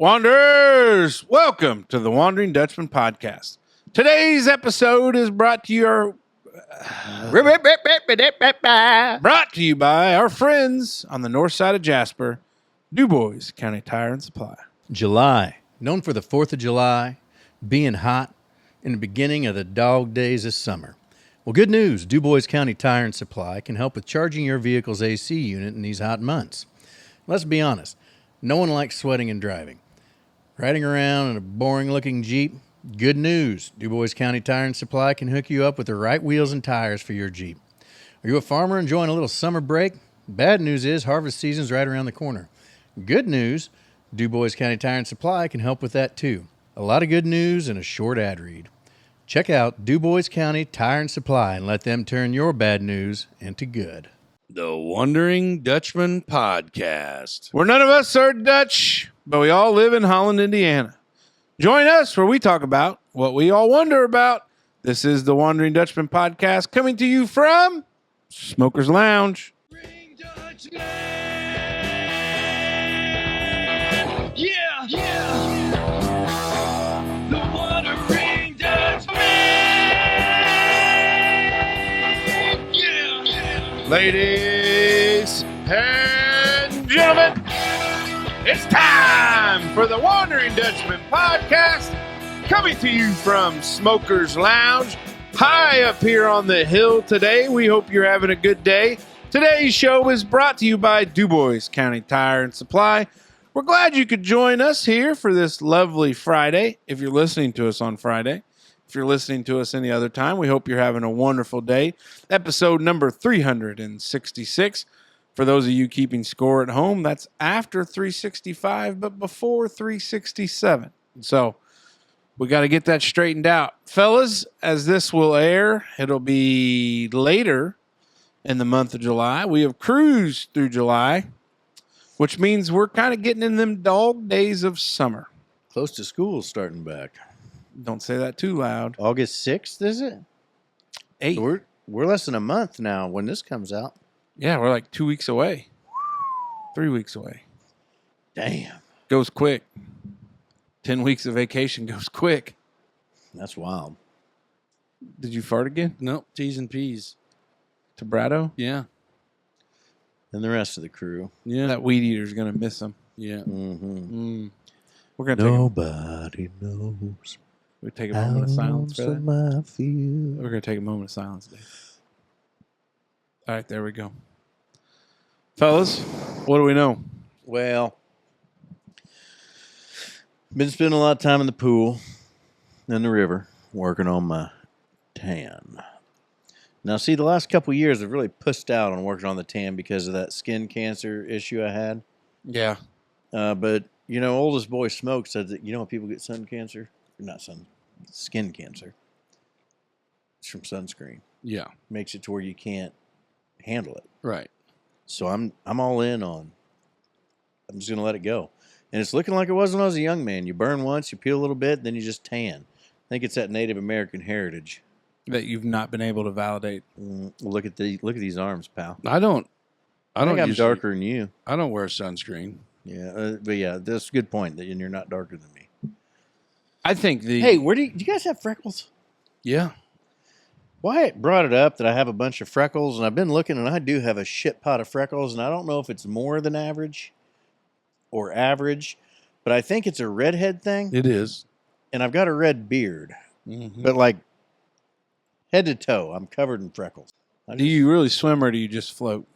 Wanderers, welcome to the Wandering Dutchman podcast. Today's episode is brought to you by our friends on the north side of Jasper, Dubois County Tire and Supply. July, known for the 4th of July, being hot, and the beginning of the dog days of summer. Well, good news, Dubois County Tire and Supply can help with charging your vehicle's AC unit in these hot months. Let's be honest, no one likes sweating and driving. Riding around in a boring-looking Jeep? Good news, Dubois County Tire and Supply can hook you up with the right wheels and tires for your Jeep. Are you a farmer enjoying a little summer break? Bad news is harvest season's right around the corner. Good news, Dubois County Tire and Supply can help with that too. A lot of good news in a short ad read. Check out Dubois County Tire and Supply and let them turn your bad news into good. The Wandering Dutchman podcast. Where none of us are Dutch, but we all live in Holland, Indiana. Join us where we talk about what we all wonder about. This is the Wandering Dutchman podcast coming to you from Smoker's Lounge. Bring Dutchman! Yeah, yeah! The Wandering Dutchman! Yeah, yeah! Ladies and gentlemen, it's time for the Wandering Dutchman podcast, coming to you from Smoker's Lounge, high up here on the hill today. We hope you're having a good day. Today's show is brought to you by Dubois County Tire and Supply. We're glad you could join us here for this lovely Friday, if you're listening to us on Friday. If you're listening to us any other time, we hope you're having a wonderful day. Episode number 366. For those of you keeping score at home, that's after 365, but before 367. So we got to get that straightened out. Fellas, as this will air, it'll be later in the month of July. We have cruised through July, which means we're kind of getting in them dog days of summer. Close to school starting back. Don't say that too loud. August 6th, is it? 8. So we're less than a month now when this comes out. Yeah, we're like 2 weeks away. 3 weeks away. Damn. Goes quick. 10 weeks of vacation goes quick. That's wild. Did you fart again? Nope, T's and P's. To Brado? Yeah. And the rest of the crew. Yeah. That weed eater's going to miss him. Yeah. Mm-hmm. We're going to Nobody knows. we take a moment of silence for that. I feel. We're going to take a moment of silence, Dave. All right, there we go. Fellas, what do we know? Well, been spending a lot of time in the pool and the river working on my tan. Now, see, the last couple of years I've really pushed out on working on the tan because of that skin cancer issue I had. Yeah. But, oldest boy Smoke said that, when people get skin cancer? Skin cancer. It's from sunscreen. Yeah. Makes it to where you can't handle it. Right. So I'm all in on. I'm just gonna let it go, and it's looking like it was when I was a young man. You burn once, you peel a little bit, then you just tan. I think it's that Native American heritage That you've not been able to validate. Look at these arms, pal. I don't I'm usually- darker than you. I don't wear sunscreen. Yeah, but yeah, that's a good point. That you're not darker than me. I think the... Hey, do you guys have freckles? Yeah. Wyatt brought it up that I have a bunch of freckles, and I've been looking, and I do have a shit pot of freckles, and I don't know if it's more than average or average, but I think it's a redhead thing. It is. And I've got a red beard, but like head to toe, I'm covered in freckles. Do you really swim or do you just float?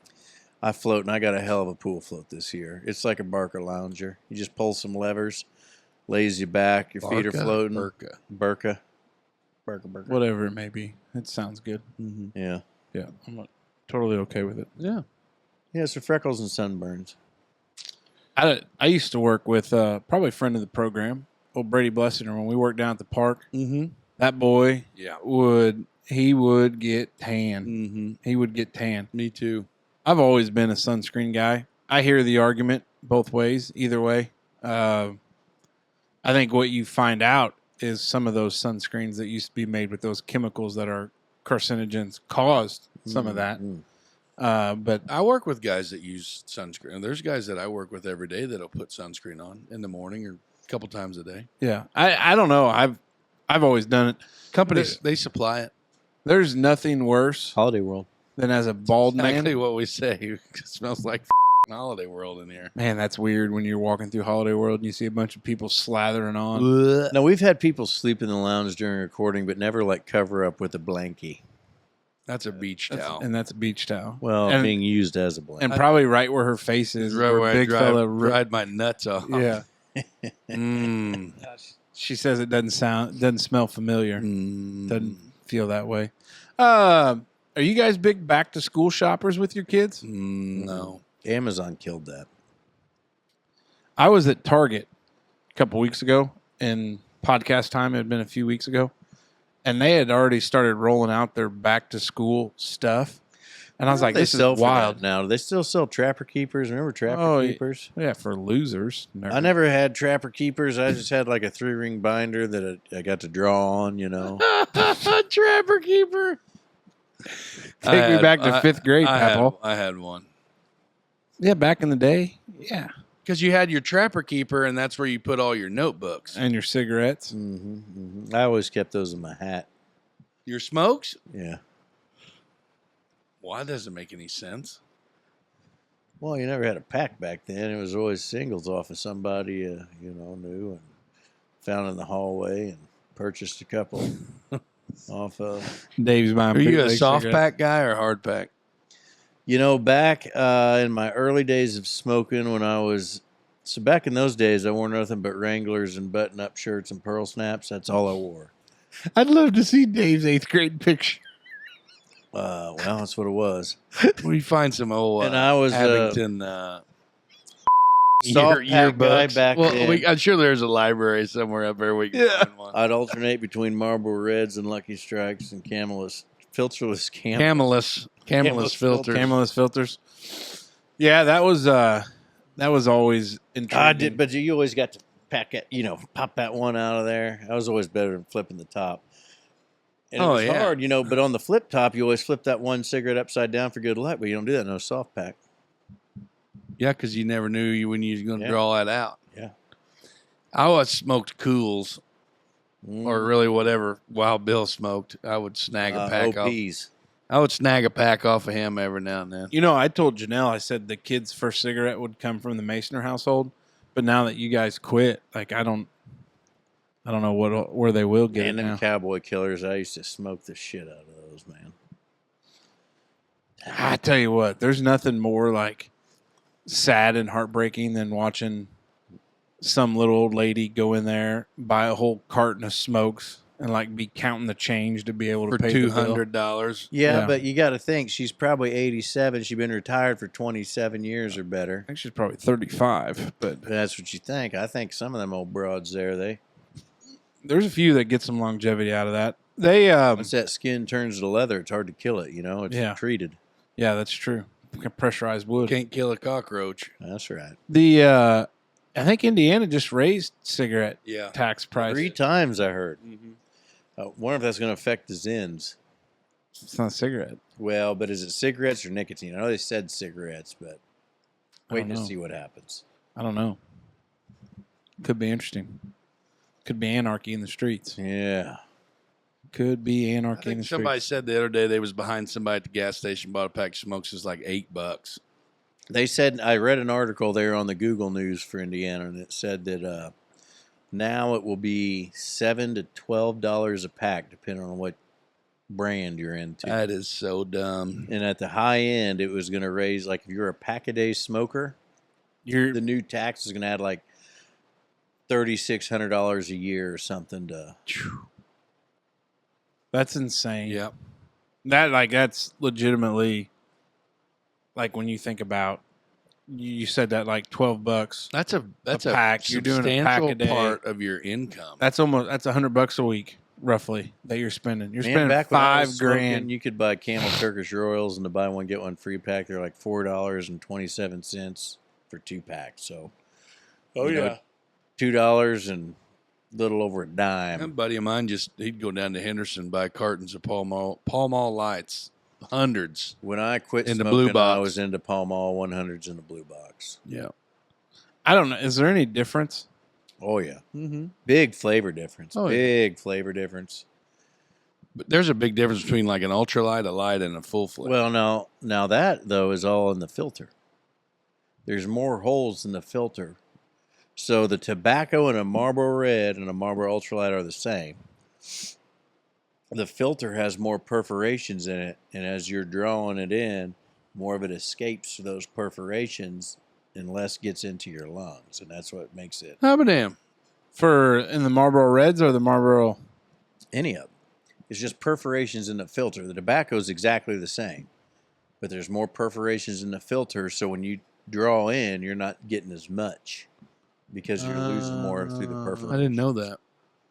I float, and I got a hell of a pool float this year. It's like a Barca lounger. You just pull some levers, lays you back, your feet are floating. Burka. Whatever it may be. It sounds good. Mm-hmm. Yeah. Yeah, I'm totally okay with it. Yeah. Yeah, so freckles and sunburns. I used to work with probably a friend of the program, old Brady Blessinger, when we worked down at the park. Mm-hmm. That boy Yeah. would get tan. Mm-hmm. He would get tan. Me too. I've always been a sunscreen guy. I hear the argument both ways, either way. I think what you find out is some of those sunscreens that used to be made with those chemicals that are carcinogens caused some of that. But I work with guys that use sunscreen. There's guys that I work with every day that'll put sunscreen on in the morning or A couple times a day. Yeah. I don't know. I've always done it. Companies, They supply it. there's nothing worse Holiday World. than as a bald man. Exactly what we say. It smells like Holiday World in here. Man, that's weird when you're walking through Holiday World and you see a bunch of people slathering on. Now, we've had people sleep in the lounge during recording, but never like cover up with a blankie. That's a beach towel. And that's a beach towel. Well, and, being used as a blanket. and probably right where her face is. right where where big I fella dried my nuts off. Yeah. Mm. She says it doesn't smell familiar. Mm. Doesn't feel that way. Are you guys big back to school shoppers with your kids? No. Amazon killed that. I was at Target a couple weeks ago, and podcast time had been a few weeks ago, and they had already started rolling out their back to school stuff. And I was like, They this is sell for wild. that now. Do they still sell Trapper Keepers? Remember Trapper Keepers? Yeah, for losers. I never had Trapper Keepers. I just had like a 3-ring binder that I got to draw on, you know. Trapper Keeper. Take me back to fifth grade, Apple. I had one. Yeah, back in the day. Yeah. Because you had your Trapper Keeper, and that's where you put all your notebooks. And your cigarettes. I always kept those in my hat. Your smokes? Yeah. Well, that doesn't make any sense. Well, you never had a pack back then. It was always singles off of somebody, knew and found in the hallway and purchased a couple off of. Dave's buying Are you a big soft cigarettes. pack guy or hard pack? You know, back in my early days of smoking back in those days, I wore nothing but Wranglers and button-up shirts and pearl snaps. That's all I wore. I'd love to see Dave's 8th grade picture. Well, that's what it was. We find some old And I was Abington soft pack guy yearbooks. back Well, then. I'm sure there's a library somewhere up there we can find one. I'd alternate between Marlboro Reds and Lucky Strikes and filterless Camelus filters. Camelus filters. Yeah, that was always intriguing. I did, but you always got to pop that one out of there. I was always better than flipping the top. And it was hard, but on the flip top, you always flip that one cigarette upside down for good luck, but you don't do that in no soft pack. Yeah, because you never knew when you was going to draw that out. Yeah. I always smoked Cools or really whatever Wild Bill smoked. I would snag a pack off. OPs. I would snag a pack off of him every now and then. I told Janelle, I said the kid's first cigarette would come from the Masoner household, but now that you guys quit, like I don't know where they will get And it them now. Cowboy Killers, I used to smoke the shit out of those, man. I tell you what, there's nothing more like sad and heartbreaking than watching some little old lady go in there, buy a whole carton of smokes, and like be counting the change to be able to For pay the bill. $200. Yeah, but you got to think she's probably 87. She's been retired for 27 years or better. I think she's probably 35, but That's what you think. I think some of them old broads there, there's a few that get some longevity out of that. They once that skin turns to leather, it's hard to kill it. It's treated. yeah, that's true. Pressurized wood. Can't kill a cockroach. That's right. The I think Indiana just raised cigarette Yeah. tax price. 3 times I heard. Wonder if that's going to affect the Zins. It's not a cigarette. Well, but is it cigarettes or nicotine? I know they said cigarettes, but I wait don't to know. see what happens. I don't know. Could be interesting. Could be anarchy in the streets. Yeah. Could be I anarchy in the think somebody streets. said the other day they was behind somebody at the gas station, bought a pack of smokes. It was like $8. They said, I read an article there on the Google News for Indiana, and it said that now it will be $7 to $12 a pack, depending on what brand you're into. That is so dumb. And at the high end, it was going to raise, like if you're a pack-a-day smoker, the new tax is going to add like $3,600 a year or something to. That's insane. Yep. That's legitimately like when you think about you said that like $12. That's a pack. You're doing a pack a substantial day. part of your income. That's $100 a week, roughly, that you're spending. You're Man, spending back when I was $5 smoking, grand. you could buy Camel Turkish Royals and the buy one get one free pack. They're like $4.27 for 2 packs. So, $2 and a little over a dime. A buddy of mine he'd go down to Henderson, buy cartons of Pall Mall lights, hundreds. When I quit In the smoking, blue box. I was into Pall Mall 100s in the blue box. Yeah. I don't know. Is there any difference Oh, yeah. Mm-hmm. Big flavor difference. Oh, Big flavor difference. But there's a big difference between like an ultralight, a light, and a full flame. Well, now that, though, is all in the filter. There's more holes in the filter. So the tobacco in a Marlboro Red and a Marlboro Ultralight are the same. The filter has more perforations in it, and as you're drawing it in, more of it escapes those perforations and less gets into your lungs, and that's what makes it. How about damn? For in the Marlboro Reds or the Marlboro? Any of them. It's just perforations in the filter. The tobacco is exactly the same, but there's more perforations in the filter, so when you draw in, you're not getting as much because you're losing more through the perforations. I didn't know that.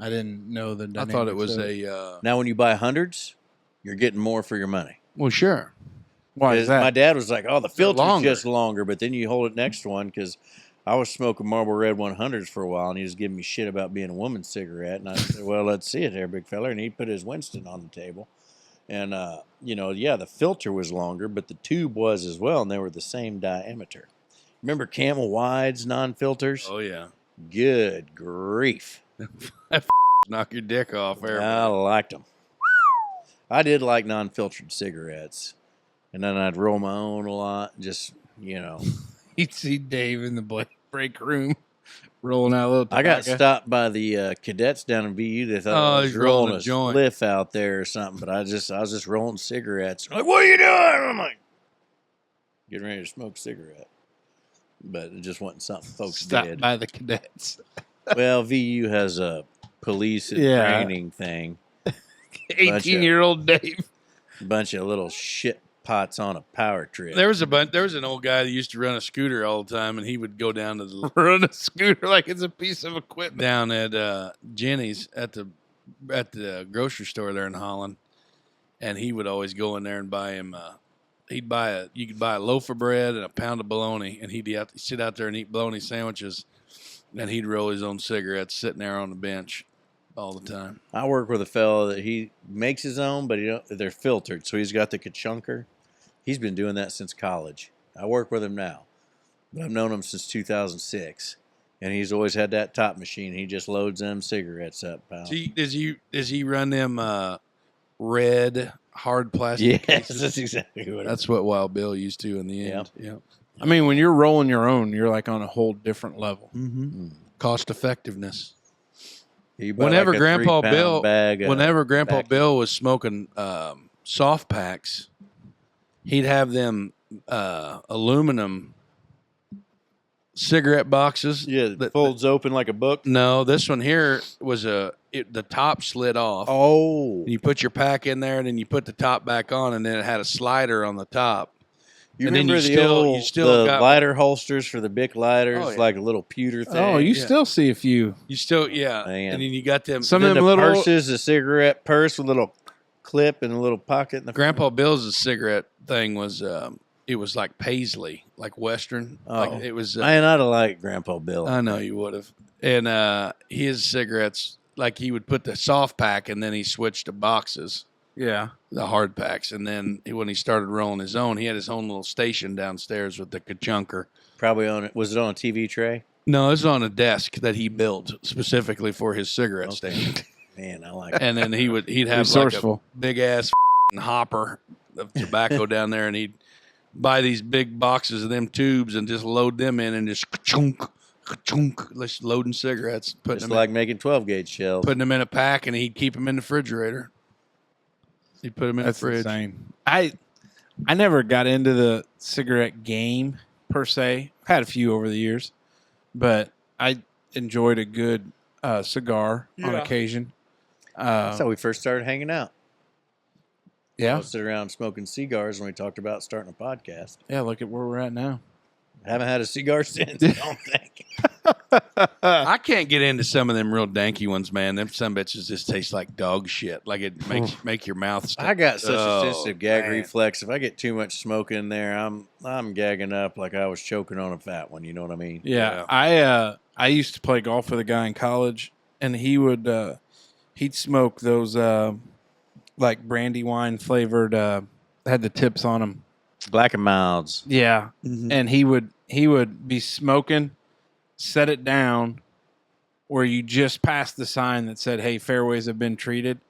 I didn't know the I thought it was dynamics a. Now, when you buy hundreds, you're getting more for your money. Well, sure. Why is that? My dad was like, "Oh, the filter's longer. just longer," but then you hold it next to one because I was smoking Marlboro Red 100s for a while, and he was giving me shit about being a woman's cigarette, and I said, "Well, let's see it there, big fella," and he put his Winston on the table, and the filter was longer, but the tube was as well, and they were the same diameter. Remember Camel Wides non-filters? Oh yeah. Good grief! Knock your dick off there. I liked them. I did like non-filtered cigarettes, and then I'd roll my own a lot. Just You'd see Dave in the break room rolling out a little tobacco. I got stopped by the cadets down in VU. They thought I was he's rolling rolling a a joint. spliff out there or something, but I was just rolling cigarettes. Like, what are you doing? I'm like, getting ready to smoke a cigarette. But it just wasn't something folks Stopped did. by the cadets. Well, VU has a police and training thing. 18-year-old Dave. Bunch of little shit pots on a power trip. There was an old guy that used to run a scooter all the time, and he would go down to the run a scooter like it's a piece of equipment down at Jenny's at the grocery store there in Holland, and he would always go in there and buy him. You could buy a loaf of bread and a pound of bologna, and he'd sit out there and eat bologna sandwiches, and he'd roll his own cigarettes sitting there on the bench all the time. I work with a fellow that he makes his own, but they're filtered, so he's got the Kachunker. He's been doing that since college. I work with him now, but I've known him since 2006, and he's always had that top machine. He just loads them cigarettes up, pal. Does he run them red hard plastic cases? That's exactly what. That's what Wild Bill used to in the end. Yep. Yeah. I mean, when you're rolling your own, you're like on a whole different level. Mm-hmm. Cost effectiveness. Whenever Grandpa Bill was smoking soft packs, he'd have them aluminum cigarette boxes. Yeah, that folds open like a book. No, this one here was the top slid off. Oh. And you put your pack in there, and then you put the top back on, and then it had a slider on the top. You and remember then the lighter holsters for the Bic lighters, Oh, yeah. like a little pewter thing? Oh, you still see a few. You still, yeah. Man. And then you got them. Some and of then them the little purses, a cigarette purse with a little clip and a little pocket in the Grandpa Bill's cigarette thing was, it was like paisley, like Western. Oh. Like it was. Man, I'd have liked Grandpa Bill. I know you would have. And his cigarettes, like he would put the soft pack, and then he switched to boxes. Yeah. The hard packs, and then when he started rolling his own, he had his own little station downstairs with the Kachunker. Probably on it. Was it on a TV tray? No, it was on a desk that he built specifically for his cigarette stand. Man, I like it. And then he'd have Resourceful. like a big ass hopper of tobacco down there, and he'd buy these big boxes of them tubes and just load them in and just ka-chunk, just loading cigarettes, Just like making 12-gauge shells. putting them in a pack, and he'd keep them in the refrigerator. He'd put them in That's the fridge. insane. I never got into the cigarette game per se. Had a few over the years, but I enjoyed a good cigar on occasion. That's how we first started hanging out. Yeah, We'll sit around smoking cigars when we talked about starting a podcast. yeah. Look at where we're at now. Haven't had a cigar since, I don't think. I can't get into some of them real danky ones, man. Them some bitches just taste like dog shit. Like it make your mouth stop. I got such a sensitive gag man. reflex. If I get too much smoke in there, I'm gagging up like I was choking on a fat one. You know what I mean? Yeah, I used to play golf with a guy in college, and he would he'd smoke those like brandy wine flavored had the tips on them. Black and Milds. Yeah, Mhm. and he would be smoking, set it down, where you just passed the sign that said, "Hey, fairways have been treated,"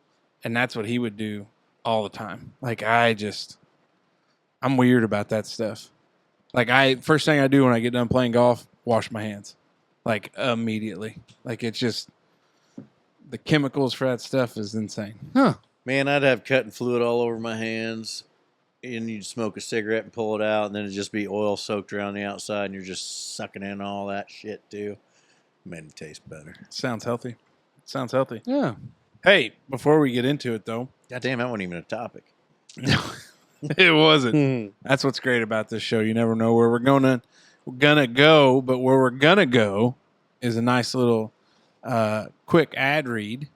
and that's what he would do all the time. Like I'm weird about that stuff. Like first thing I do when I get done playing golf, wash my hands, like immediately. Like it's just the chemicals for that stuff is insane. Huh. Man, I'd have cutting fluid all over my hands, and you'd smoke a cigarette and pull it out, and then it'd just be oil soaked around the outside, and you're just sucking in all that shit too. Made it taste better. Sounds healthy. Sounds healthy. Yeah. Hey, before we get into it though, God damn, that wasn't even a topic. it wasn't. That's what's great about this show. You never know where we're gonna go, but where we're gonna go is a nice little quick ad read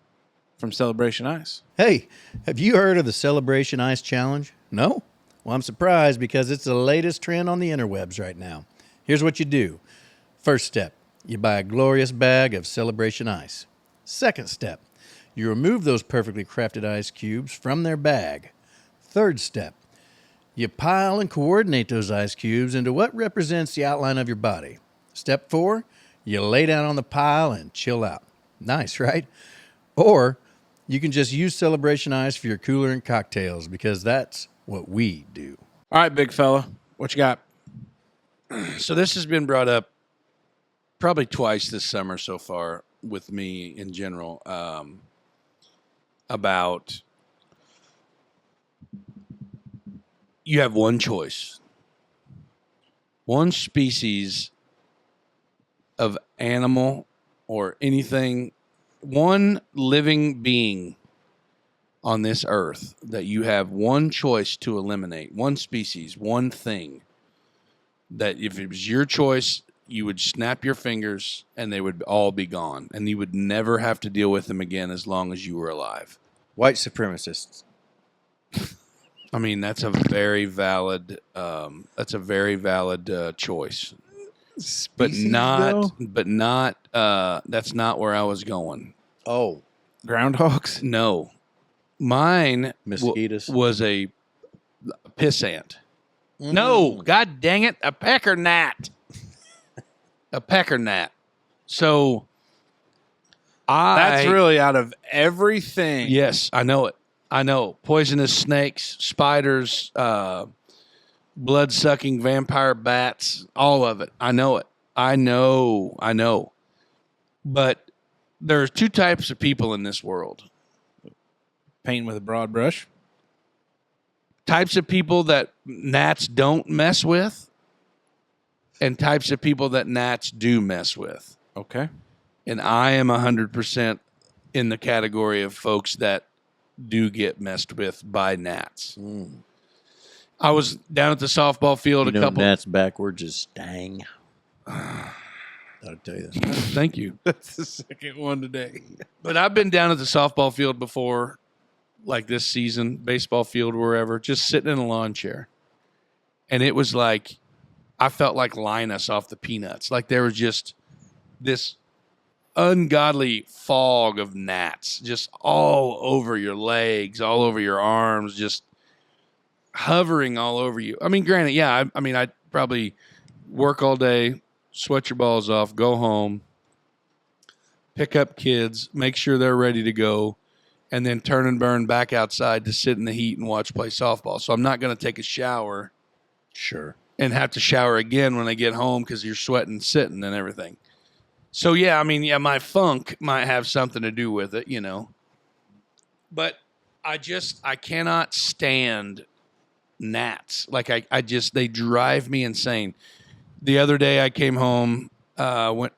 from Celebration Ice. Hey, have you heard of the Celebration Ice Challenge? No? Well, I'm surprised because it's the latest trend on the interwebs right now. Here's what you do. First step, you buy a glorious bag of Celebration Ice. Second step, you remove those perfectly crafted ice cubes from their bag. Third step, you pile and coordinate those ice cubes into what represents the outline of your body. Step 4, you lay down on the pile and chill out. Nice, right? Or you can just use Celebration Ice for your cooler and cocktails because that's what we do. All right, big fella, what you got? So this has been brought up probably twice this summer so far with me in general, about you have one choice, one species of animal or anything, one living being on this earth that you have one choice to eliminate, one species, one thing that if it was your choice, you would snap your fingers and they would all be gone and you would never have to deal with them again as long as you were alive. White supremacists. I mean, that's a very valid choice. Species, though? That's not where I was going. Oh, Groundhogs? No. Mine mosquitoes. Was a piss ant. No, God dang it, a pecker gnat. A pecker gnat. So that's really out of everything. Yes, I know it. I know. Poisonous snakes, spiders, blood-sucking vampire bats, all of it. I know it. I know. But there's two types of people in this world. Paint with a broad brush. Types of people that gnats don't mess with, and types of people that gnats do mess with. Okay. And I am 100% in the category of folks that do get messed with by gnats. I was down at the softball field gnats backwards is stang. I'll tell you that. Thank you. That's the second one today. But I've been down at the softball field before, like this season, baseball field, wherever, just sitting in a lawn chair. And it was like, I felt like Linus off the Peanuts. Like there was just this ungodly fog of gnats just all over your legs, all over your arms, just hovering all over you. I mean, granted, yeah, I mean, I'd probably work all day, sweat your balls off, go home, pick up kids, make sure they're ready to go, and then turn and burn back outside to sit in the heat and watch play softball. So I'm not going to take a shower. Sure. And have to shower again when I get home because you're sweating sitting and everything. So, yeah, I mean, yeah, my funk might have something to do with it, you know. But I cannot stand gnats. Like, they drive me insane. The other day I came home, we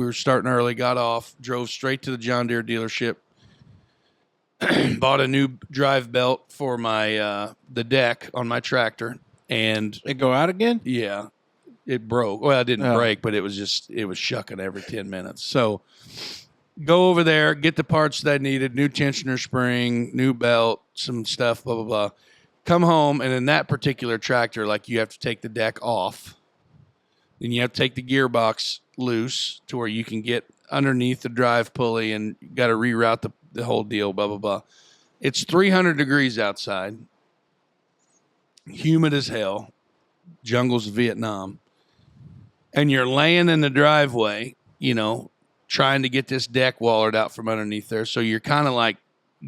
were starting early, got off, drove straight to the John Deere dealership, bought a new drive belt for my the deck on my tractor. And it go out again? Yeah. It broke. Well, it didn't break, but it was shucking every 10 minutes. So go over there, get the parts that I needed, new tensioner spring, new belt, some stuff, blah, blah, blah. Come home, and in that particular tractor, like you have to take the deck off. Then you have to take the gearbox loose to where you can get underneath the drive pulley and you got to reroute the whole deal, blah, blah, blah. It's 300 degrees outside. Humid as hell. Jungle's Vietnam. And you're laying in the driveway, you know, trying to get this deck wallered out from underneath there. So you're kind of like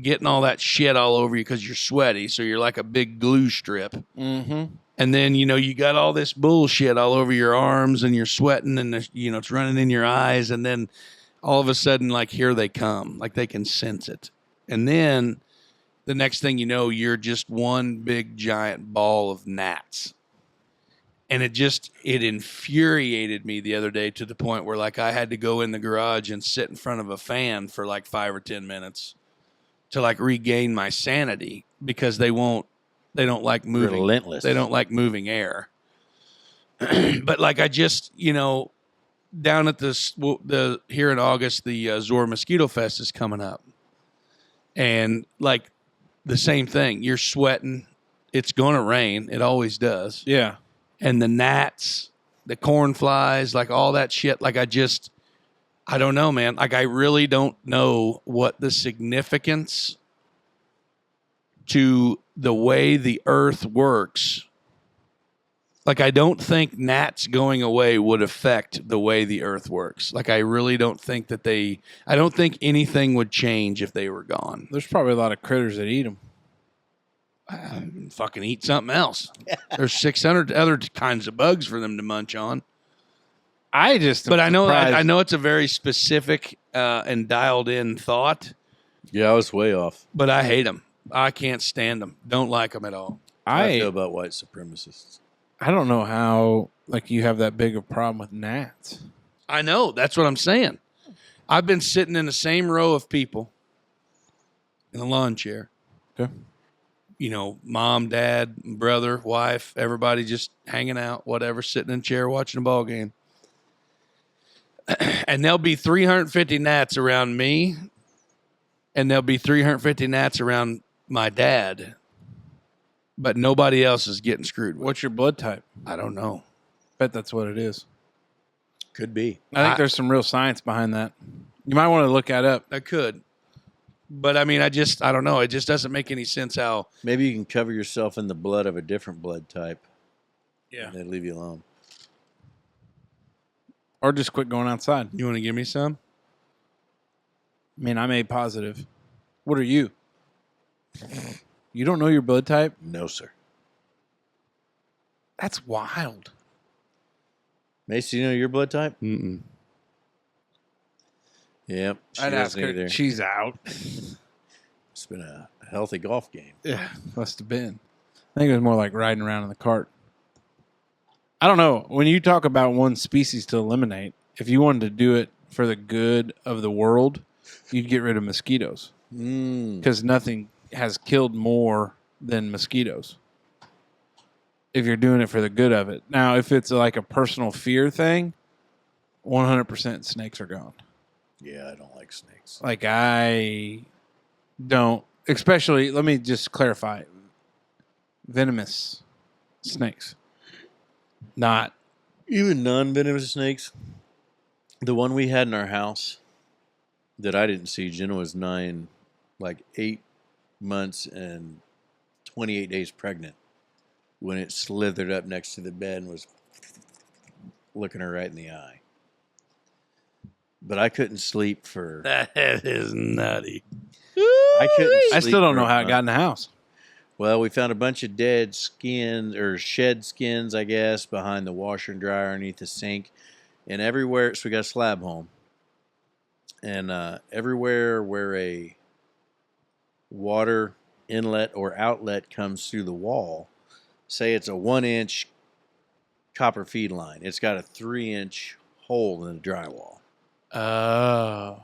getting all that shit all over you because you're sweaty. So you're like a big glue strip. Mm-hmm. And then, you got all this bullshit all over your arms and you're sweating and, it's running in your eyes. And then all of a sudden, like, here they come. Like, they can sense it. And then the next thing you know, you're just one big giant ball of gnats. And it infuriated me the other day to the point where, like, I had to go in the garage and sit in front of a fan for like 5 or 10 minutes to like regain my sanity because they don't like moving. Relentless. They don't like moving air. But like, I just, down at the here in August, the Zora Mosquito Fest is coming up. And like the same thing, you're sweating. It's going to rain. It always does. Yeah. And the gnats, the corn flies, like all that shit. Like, I don't know, man. Like, I really don't know what the significance to the way the earth works. Like, I don't think gnats going away would affect the way the earth works. Like, I really don't think I don't think anything would change if they were gone. There's probably a lot of critters that eat them. Fucking eat something else. There's 600 other kinds of bugs for them to munch on. But I know it's a very specific and dialed in thought. Yeah, I was way off. But I hate them. I can't stand them. Don't like them at all. I feel about white supremacists. I don't know how you have that big of a problem with gnats. I know. That's what I'm saying. I've been sitting in the same row of people in a lawn chair. Okay. Mom, dad, brother, wife, everybody just hanging out, whatever, sitting in a chair watching a ball game. And there'll be 350 gnats around me, and there'll be 350 gnats around my dad, but nobody else is getting screwed with. What's your blood type? I don't know. Bet that's what it is. Could be. I think there's some real science behind that. You might want to look that up. I could. But, I mean, I don't know. It just doesn't make any sense how. Maybe you can cover yourself in the blood of a different blood type. Yeah. And they'd leave you alone. Or just quit going outside. You want to give me some? I mean, I'm A positive. What are you? You don't know your blood type? No, sir. That's wild. Mace, do you know your blood type? Mm-mm. Yep. I'd ask her. Either. She's out. It's been a healthy golf game. Yeah, must have been. I think it was more like riding around in the cart. I don't know. When you talk about one species to eliminate, if you wanted to do it for the good of the world, you'd get rid of mosquitoes. Because nothing has killed more than mosquitoes. If you're doing it for the good of it. Now, if it's like a personal fear thing, 100% snakes are gone. Yeah, I don't like snakes. Like, I don't, especially, let me just clarify, venomous snakes. Not. Even non-venomous snakes. The one we had in our house that I didn't see, Jenna was 8 months and 28 days pregnant when it slithered up next to the bed and was looking her right in the eye. But I couldn't sleep for... That is nutty. I couldn't sleep. I still don't for know how a it got in the house. Well, we found a bunch of dead skins, or shed skins, I guess, behind the washer and dryer underneath the sink. And everywhere, so we got a slab home. And everywhere where a water inlet or outlet comes through the wall, say it's a 1-inch copper feed line, it's got a 3-inch hole in the drywall. Oh.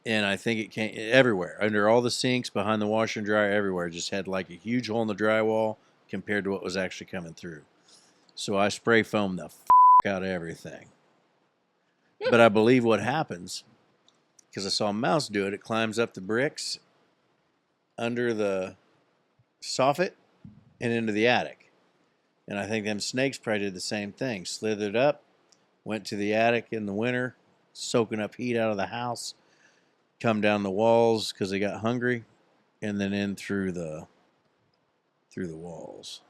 And I think it came everywhere, under all the sinks, behind the washer and dryer, everywhere. It just had like a huge hole in the drywall compared to what was actually coming through. So I spray foamed the out of everything. But I believe what happens, because I saw a mouse do it, it climbs up the bricks under the soffit and into the attic. And I think them snakes probably did the same thing. Slithered up, went to the attic in the winter, soaking up heat out of the house, come down the walls because they got hungry, and then in through the walls.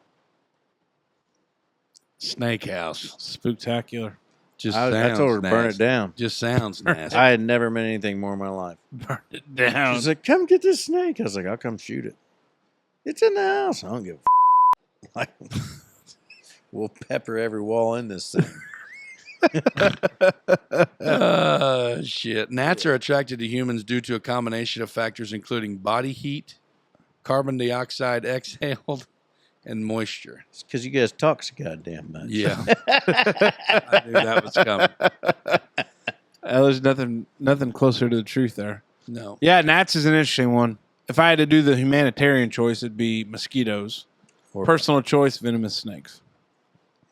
Snake house. Spooktacular. Just I sounds told her to burn it nasty. down. Just sounds nasty. I had never met anything more in my life. Burn it down. She's like, come get this snake. I was like, I'll come shoot it. It's in the house. I don't give a like, we'll pepper every wall in this thing. Shit. Gnats are attracted to humans due to a combination of factors including body heat, carbon dioxide exhaled, and moisture. It's because you guys talk so goddamn much. Yeah. I knew that was coming. There's nothing closer to the truth there. No. Yeah, gnats is an interesting one. If I had to do the humanitarian choice, it'd be mosquitoes. Or Personal choice, venomous snakes.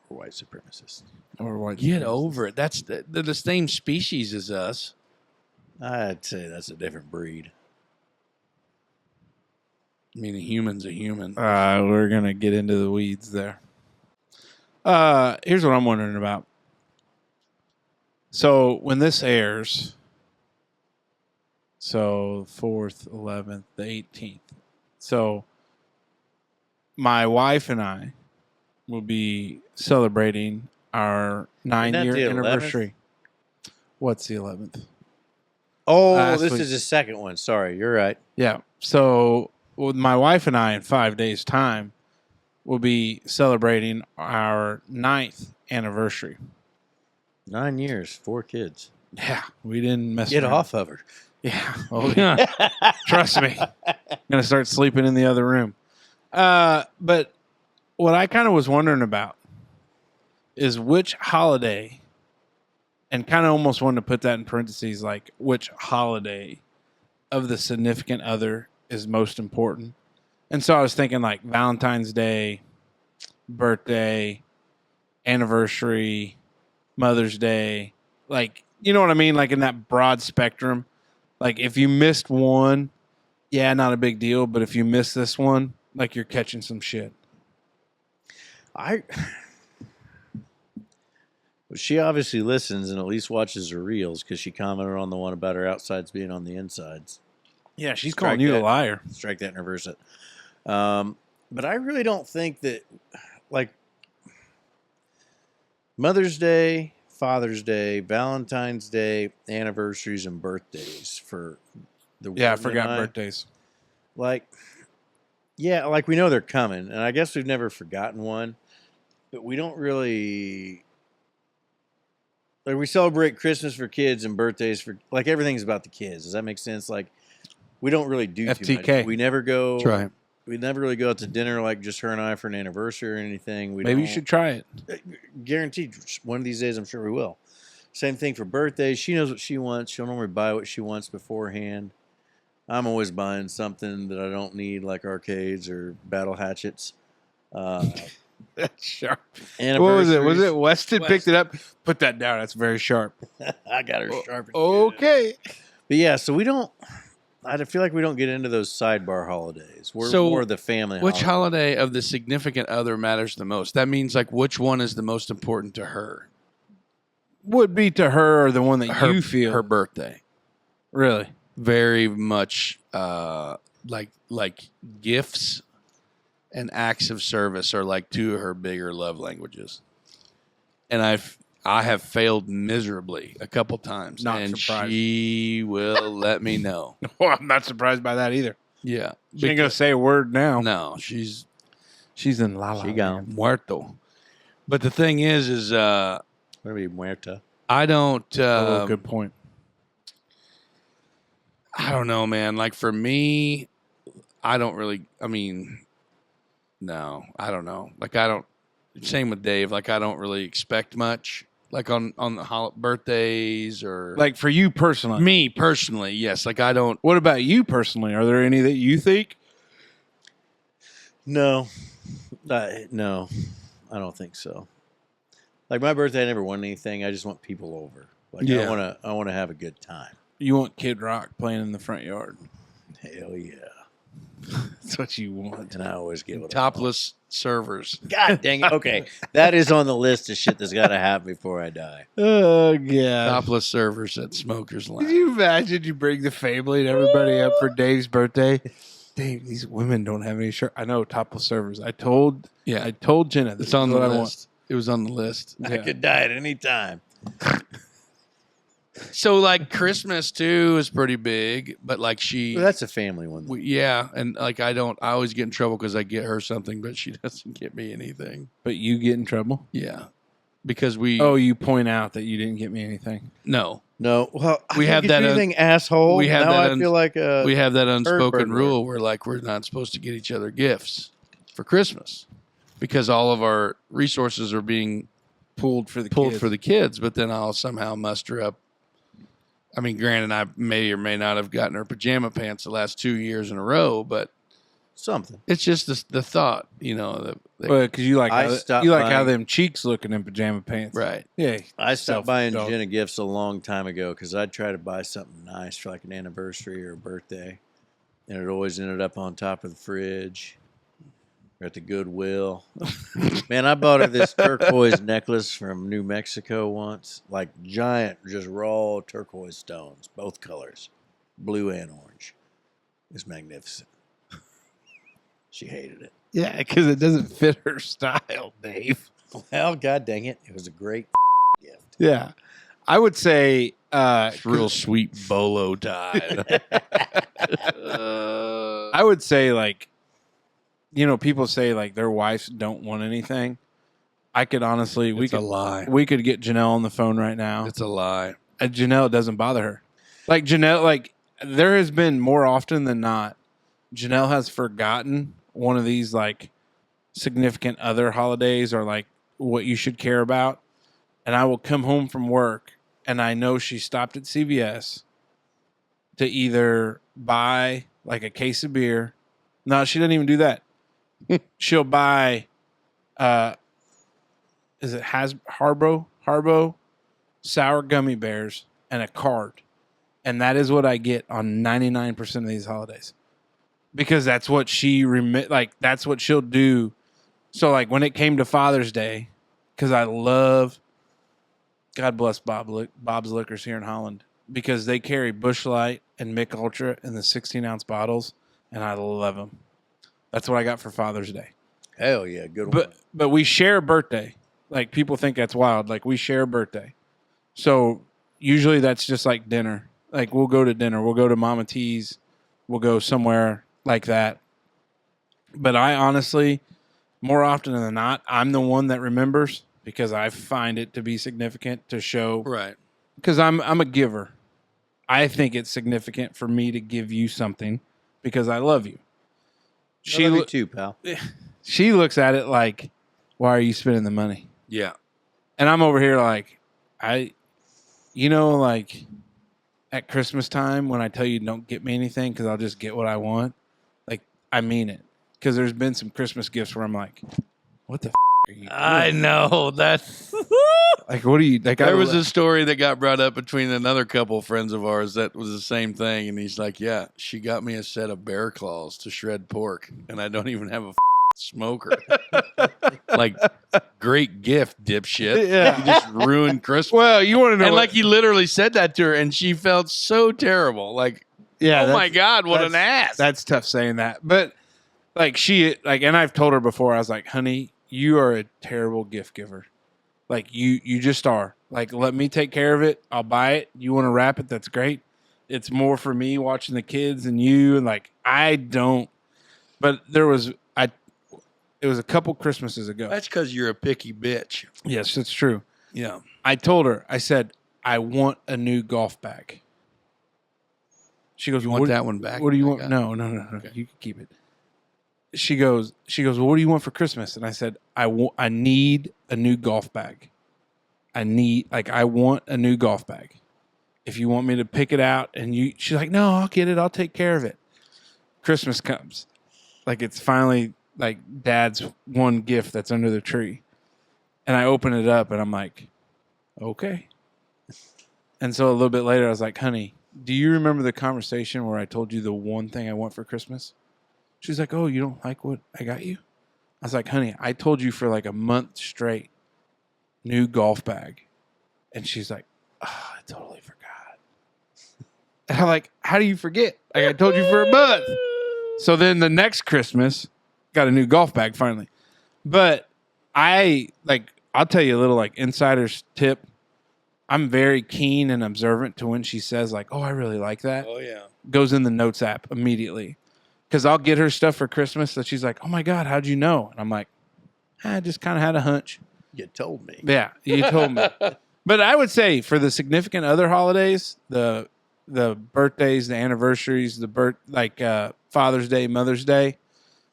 or white supremacists. Or white. Get supremacists. over it. That's the same species as us. I'd say that's a different breed. I mean, a human's a human. We're going to get into the weeds there. Here's what I'm wondering about. So when this airs, so 4th, 11th, the 18th. So my wife and I will be celebrating our 9-year the 11th? anniversary. What's the 11th? Oh, Last this week. is the second one. Sorry, you're right. Yeah. So with my wife and I in 5 days' time, we'll be celebrating our 9th anniversary. 9 years, 4 kids. Yeah, we didn't mess Get around. off of her. Yeah. Oh, yeah. Trust me. I'm going to start sleeping in the other room. But what I kind of was wondering about is which holiday, and kind of almost wanted to put that in parentheses, like which holiday of the significant other is most important. And so I was thinking like Valentine's Day, birthday, anniversary, Mother's Day, like, you know what I mean? Like in that broad spectrum. Like if you missed one, yeah, not a big deal. But if you miss this one, like you're catching some shit. She obviously listens and at least watches her reels because she commented on the one about her outsides being on the insides. Yeah, she's Strike calling you that. a liar. Strike that and reverse it. But I really don't think that, like, Mother's Day, Father's Day, Valentine's Day, anniversaries, and birthdays for the Yeah, I women forgot and birthdays. Like, yeah, like we know they're coming, and I guess we've never forgotten one, but we don't really. Like, we celebrate Christmas for kids and birthdays for, like, everything's about the kids. Does that make sense? Like, we don't really do too FTK. much. We never go. That's right. We never really go out to dinner, like just her and I for an anniversary or anything. Maybe you should try it. Guaranteed, one of these days, I'm sure we will. Same thing for birthdays. She knows what she wants. She'll normally buy what she wants beforehand. I'm always buying something that I don't need, like arcades or battle hatchets. That's sharp. What What was it? Was it Weston picked it up? Put that down. That's very sharp. I got her sharpened. Okay. But yeah, so we don't. I feel like we don't get into those sidebar holidays. We're So, more the family. Which holiday of the significant other matters the most? That means like which one is the most important to her? Would be to her or the one that you feel. Her birthday. Really? Very much like gifts and acts of service are like two of her bigger love languages. And I have failed miserably a couple times. Not and surprised. She will let me know. Well, I'm not surprised by that either. Yeah. She ain't gonna say a word now. No, she's She's in La La She Land. gone. muerto. But the thing is What are we, muerta? I don't Oh, good point. I don't know, man. Like for me, I don't really. I mean, no, I don't know. Like I don't. Same with Dave. Like I don't really expect much. Like on the birthdays or Like for you personally. me personally, yes. Like I don't. What about you personally? Are there any that you think? No. No, I don't think so. Like my birthday, I never want anything. I just want people over. Like Yeah. I want to have a good time. You want Kid Rock playing in the front yard. Hell yeah. That's what you want. And I always give it Topless servers. God dang it. Okay. That is on the list of shit that's got to happen before I die. Oh, yeah. Topless servers at Smokers Could Lounge. you imagine you bring the family and everybody up for Dave's birthday? Dave, these women don't have any shirt. I know, topless servers. I told Yeah, Jenna this it's on is the what I list. It was on the list. I could die at any time. So like Christmas too is pretty big, but like Well, that's a family one. yeah, and like I always get in trouble because I get her something, but she doesn't get me anything. But you get in trouble? Yeah, because you point out that you didn't get me anything. No. Well, We have that anything, asshole. we have now that I feel like we have that unspoken burglar. rule where like we're not supposed to get each other gifts for Christmas because all of our resources are being Pulled for the kids, but then I'll somehow muster up. I mean, granted, I may or may not have gotten her pajama pants the last 2 years in a row, but something. it's just the thought, you know. Because you like how buying- them cheeks looking in pajama pants, Right. Yeah, I stopped buying self-dog. Jenna gifts a long time ago because I'd try to buy something nice for like an anniversary or a birthday, and it always ended up on top of the fridge or at the Goodwill. Man, I bought her this turquoise necklace from New Mexico once, like giant, just raw turquoise stones, both colors, blue and orange. It was magnificent. She hated it. Yeah, because it doesn't fit her style, Dave. Well, god dang it, it was a great gift. Yeah, I would say Real sweet bolo tie. I would say like, you know, people say like their wives don't want anything. I could honestly, It's a lie. we could get Janelle on the phone right now. It's a lie. Janelle, it doesn't bother her. Like Janelle, like there has been more often than not, Janelle has forgotten one of these like significant other holidays or like what you should care about. And I will come home from work and I know she stopped at CVS to either buy like a case of beer. No, she doesn't even do that. She'll buy, is it Harbo sour gummy bears and a card. And that is what I get on 99% of these holidays. Because that's what that's what she'll do. So like when it came to Father's Day, because I love, God bless Bob's Liquors here in Holland, because they carry Busch Light and Mick Ultra in the 16-ounce bottles, and I love them. That's what I got for Father's Day. Hell yeah, good one. But we share a birthday. Like people think that's wild. Like we share a birthday. So usually that's just like dinner. Like we'll go to dinner. We'll go to Mama T's. We'll go somewhere like that. But I honestly, more often than not, I'm the one that remembers because I find it to be significant to show. Right. Because I'm a giver. I think it's significant for me to give you something because I love you. I love you too, pal. She looks at it like, why are you spending the money? Yeah. And I'm over here like, like at Christmas time when I tell you don't get me anything because I'll just get what I want. Like, I mean it. Because there's been some Christmas gifts where I'm like, what the are you doing? I know. That's Like, what are you? Like, there was a story that got brought up between another couple friends of ours that was the same thing. And he's like, yeah, she got me a set of bear claws to shred pork. And I don't even have a smoker. Like, great gift, dipshit. Yeah. You just ruined Christmas. Well, you want to know. And like he literally said that to her, and she felt so terrible. Like, yeah, oh my God, what an ass. That's tough saying that. But like and I've told her before, I was like, honey, you are a terrible gift giver. Like you just are. Like, let me take care of it. I'll buy it. You want to wrap it? That's great. It's more for me watching the kids and you. And like, I don't, but it was a couple Christmases ago. That's because you're a picky bitch. Yes, it's true. Yeah. I told her, I said, I want a new golf bag. She goes, You want that one back? What do you I want? got No. Okay. You can keep it. She goes, well, what do you want for Christmas? And I said, I need a new golf bag. I want a new golf bag. If you want me to pick it out she's like, no, I'll get it. I'll take care of it. Christmas comes. Like it's finally like Dad's one gift that's under the tree. And I open it up and I'm like, okay. And so a little bit later, I was like, honey, do you remember the conversation where I told you the one thing I want for Christmas? She's like, oh, you don't like what I got you? I was like, honey, I told you for like a month straight, new golf bag. And she's like, oh, I totally forgot. And I'm like, how do you forget? Like, I told you for a month. So then the next Christmas, got a new golf bag finally. But I'll tell you a little like insider's tip. I'm very keen and observant to when she says like, "Oh, I really like that." Oh yeah. Goes in the notes app immediately. Because I'll get her stuff for Christmas that she's like, "Oh my God, how'd you know?" And I'm like, I just kind of had a hunch. You told me. Yeah, you told me. But I would say for the significant other holidays, the birthdays, the anniversaries, Father's Day, Mother's Day,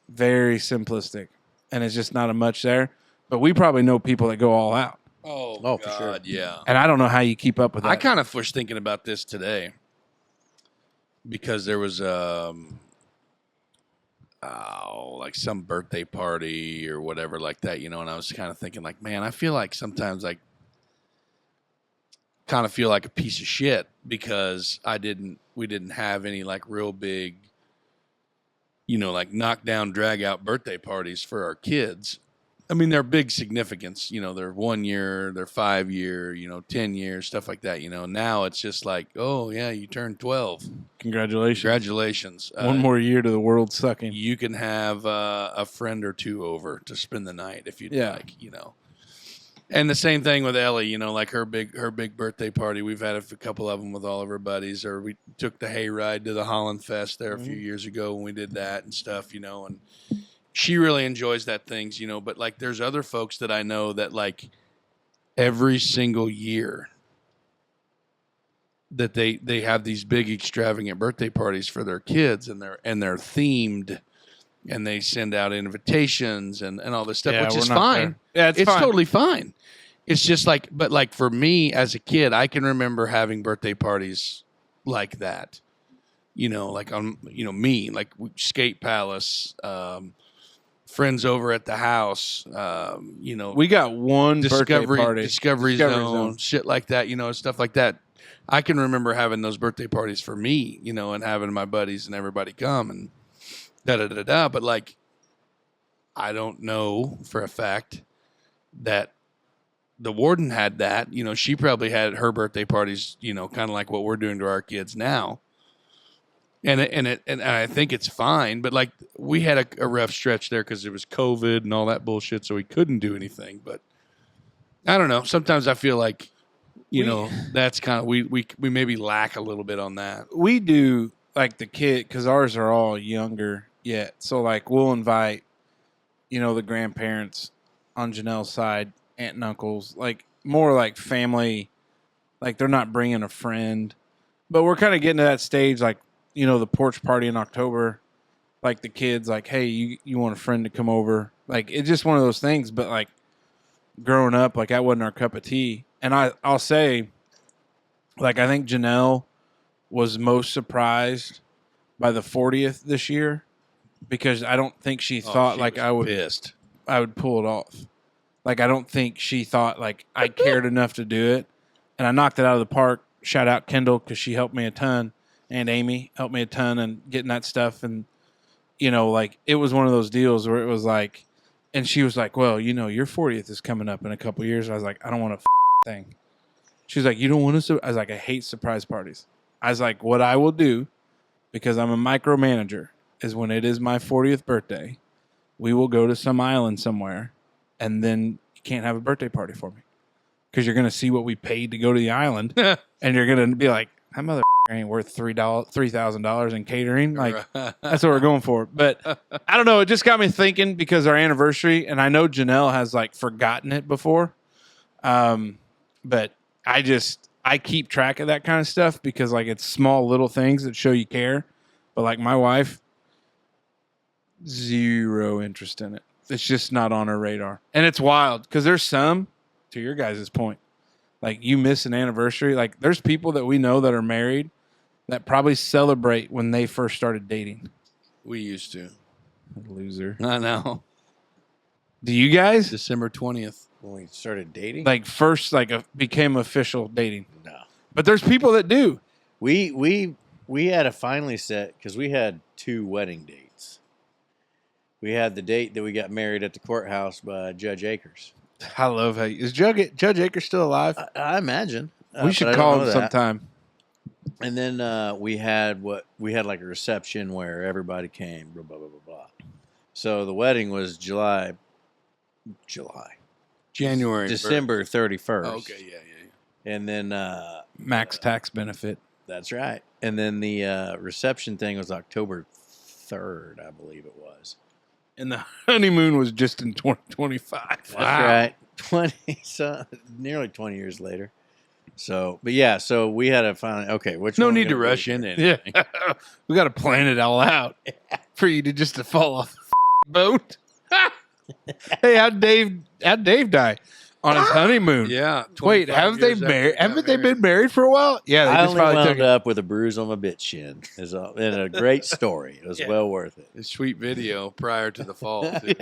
very simplistic, and it's just not a much there. But we probably know people that go all out, Oh, Oh, God, for sure. yeah. and I don't know how you keep up with that. I kind of was thinking about this today because there was like some birthday party or whatever like that, and I was kind of thinking like, man, I feel like sometimes I kind of feel like a piece of shit because we didn't have any like real big, like knockdown, drag out birthday parties for our kids. I mean, they're big significance, they're 1 year, they're 5 year, 10 years, stuff like that, Now it's just like, oh, yeah, you turned 12. Congratulations. 1 Uh, more year to the world sucking. You can have a friend or two over to spend the night if you'd like, And the same thing with Ellie, like her big birthday party. We've had a couple of them with all of her buddies, or we took the hayride to the Holland Fest there a few years ago when we did that and stuff, and she really enjoys that things, but like there's other folks that I know that like every single year that they have these big extravagant birthday parties for their kids and they're themed and they send out invitations and all this stuff, which is fine. Yeah, it's fine. totally fine. It's just like, but like for me as a kid, I can remember having birthday parties like that, like on, me, like Skate Palace, friends over at the house, We got one birthday party. Discovery Zone, shit like that, stuff like that. I can remember having those birthday parties for me, and having my buddies and everybody come and da-da-da-da. But like, I don't know for a fact that the warden had that. She probably had her birthday parties, kind of like what we're doing to our kids now. And I think it's fine, but like we had a rough stretch there because it was COVID and all that bullshit, so we couldn't do anything. But I don't know. Sometimes I feel like, that's kind of we maybe lack a little bit on that. We do like the kid because ours are all younger yet, so like we'll invite, the grandparents on Janelle's side, aunt and uncles, like more like family, like they're not bringing a friend, but we're kind of getting to that stage, like. The porch party in October, like the kids, like, hey, you want a friend to come over? Like, it's just one of those things. But like growing up, like that wasn't our cup of tea. And I'll say, like, I think Janelle was most surprised by the 40th this year because I don't think she thought like I would pull it off. Like, I don't think she thought like I cared enough to do it. And I knocked it out of the park. Shout out Kendall because she helped me a ton. And Amy helped me a ton in getting that stuff. And, like, it was one of those deals where it was like, and she was like, well, your 40th is coming up in a couple of years. And I was like, I don't want a thing. She was like, you don't want to? I was like, I hate surprise parties. I was like, what I will do, because I'm a micromanager, is when it is my 40th birthday, we will go to some island somewhere, and then you can't have a birthday party for me. Because you're going to see what we paid to go to the island, and you're going to be like, that mother ain't worth $3,000 in catering. Like that's what we're going for. But I don't know. It just got me thinking because our anniversary, and I know Janelle has like forgotten it before. But I keep track of that kind of stuff because like it's small little things that show you care. But like my wife, zero interest in it. It's just not on her radar. And it's wild because there's some, to your guys' point, like you miss an anniversary. Like there's people that we know that are married that probably celebrate when they first started dating. We used to. Loser. I know. Do you guys? December 20th. When we started dating? Like first, like became official dating. No. But there's people that do. We had to finally set, because we had 2 wedding dates. We had the date that we got married at the courthouse by Judge Akers. I love how is Judge Akers still alive? I imagine. We should call him sometime. And then we had like a reception where everybody came, blah, blah, blah, blah, blah. So the wedding was January. December 31st. Oh, okay, yeah. And then Max tax benefit. that's right. And then the reception thing was October 3rd, I believe it was. And the honeymoon was just in 2025. That's right. 20, so nearly 20 years later. So, but yeah, so we had to find, okay, which No one we need to gonna rush do? into anything. Yeah. We got to plan it all out for you to just to fall off the boat. Hey, how'd Dave die? On his honeymoon. Yeah. Wait, 25 have they years after married? got Haven't they married. been married for a while? Yeah, they I just only probably wound took it. up with a bruise on my bitch shin. Is all, and a great story. It was Yeah. well worth it. A sweet video prior to the fall. Too.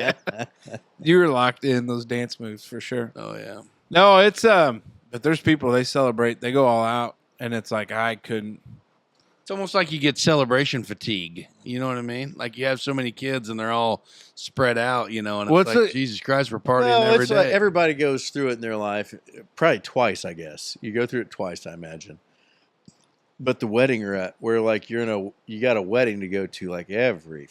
You were locked in those dance moves for sure. Oh yeah. No, it's but there's people they celebrate, they go all out, and it's like I couldn't. It's almost like you get celebration fatigue. You know what I mean? Like you have so many kids and they're all spread out, you know, and What's it's like, the- Jesus Christ, we're partying Well, every it's like day. everybody goes through it in their life, probably twice, I guess. You go through it twice, I imagine. But the wedding where like you got a wedding to go to like every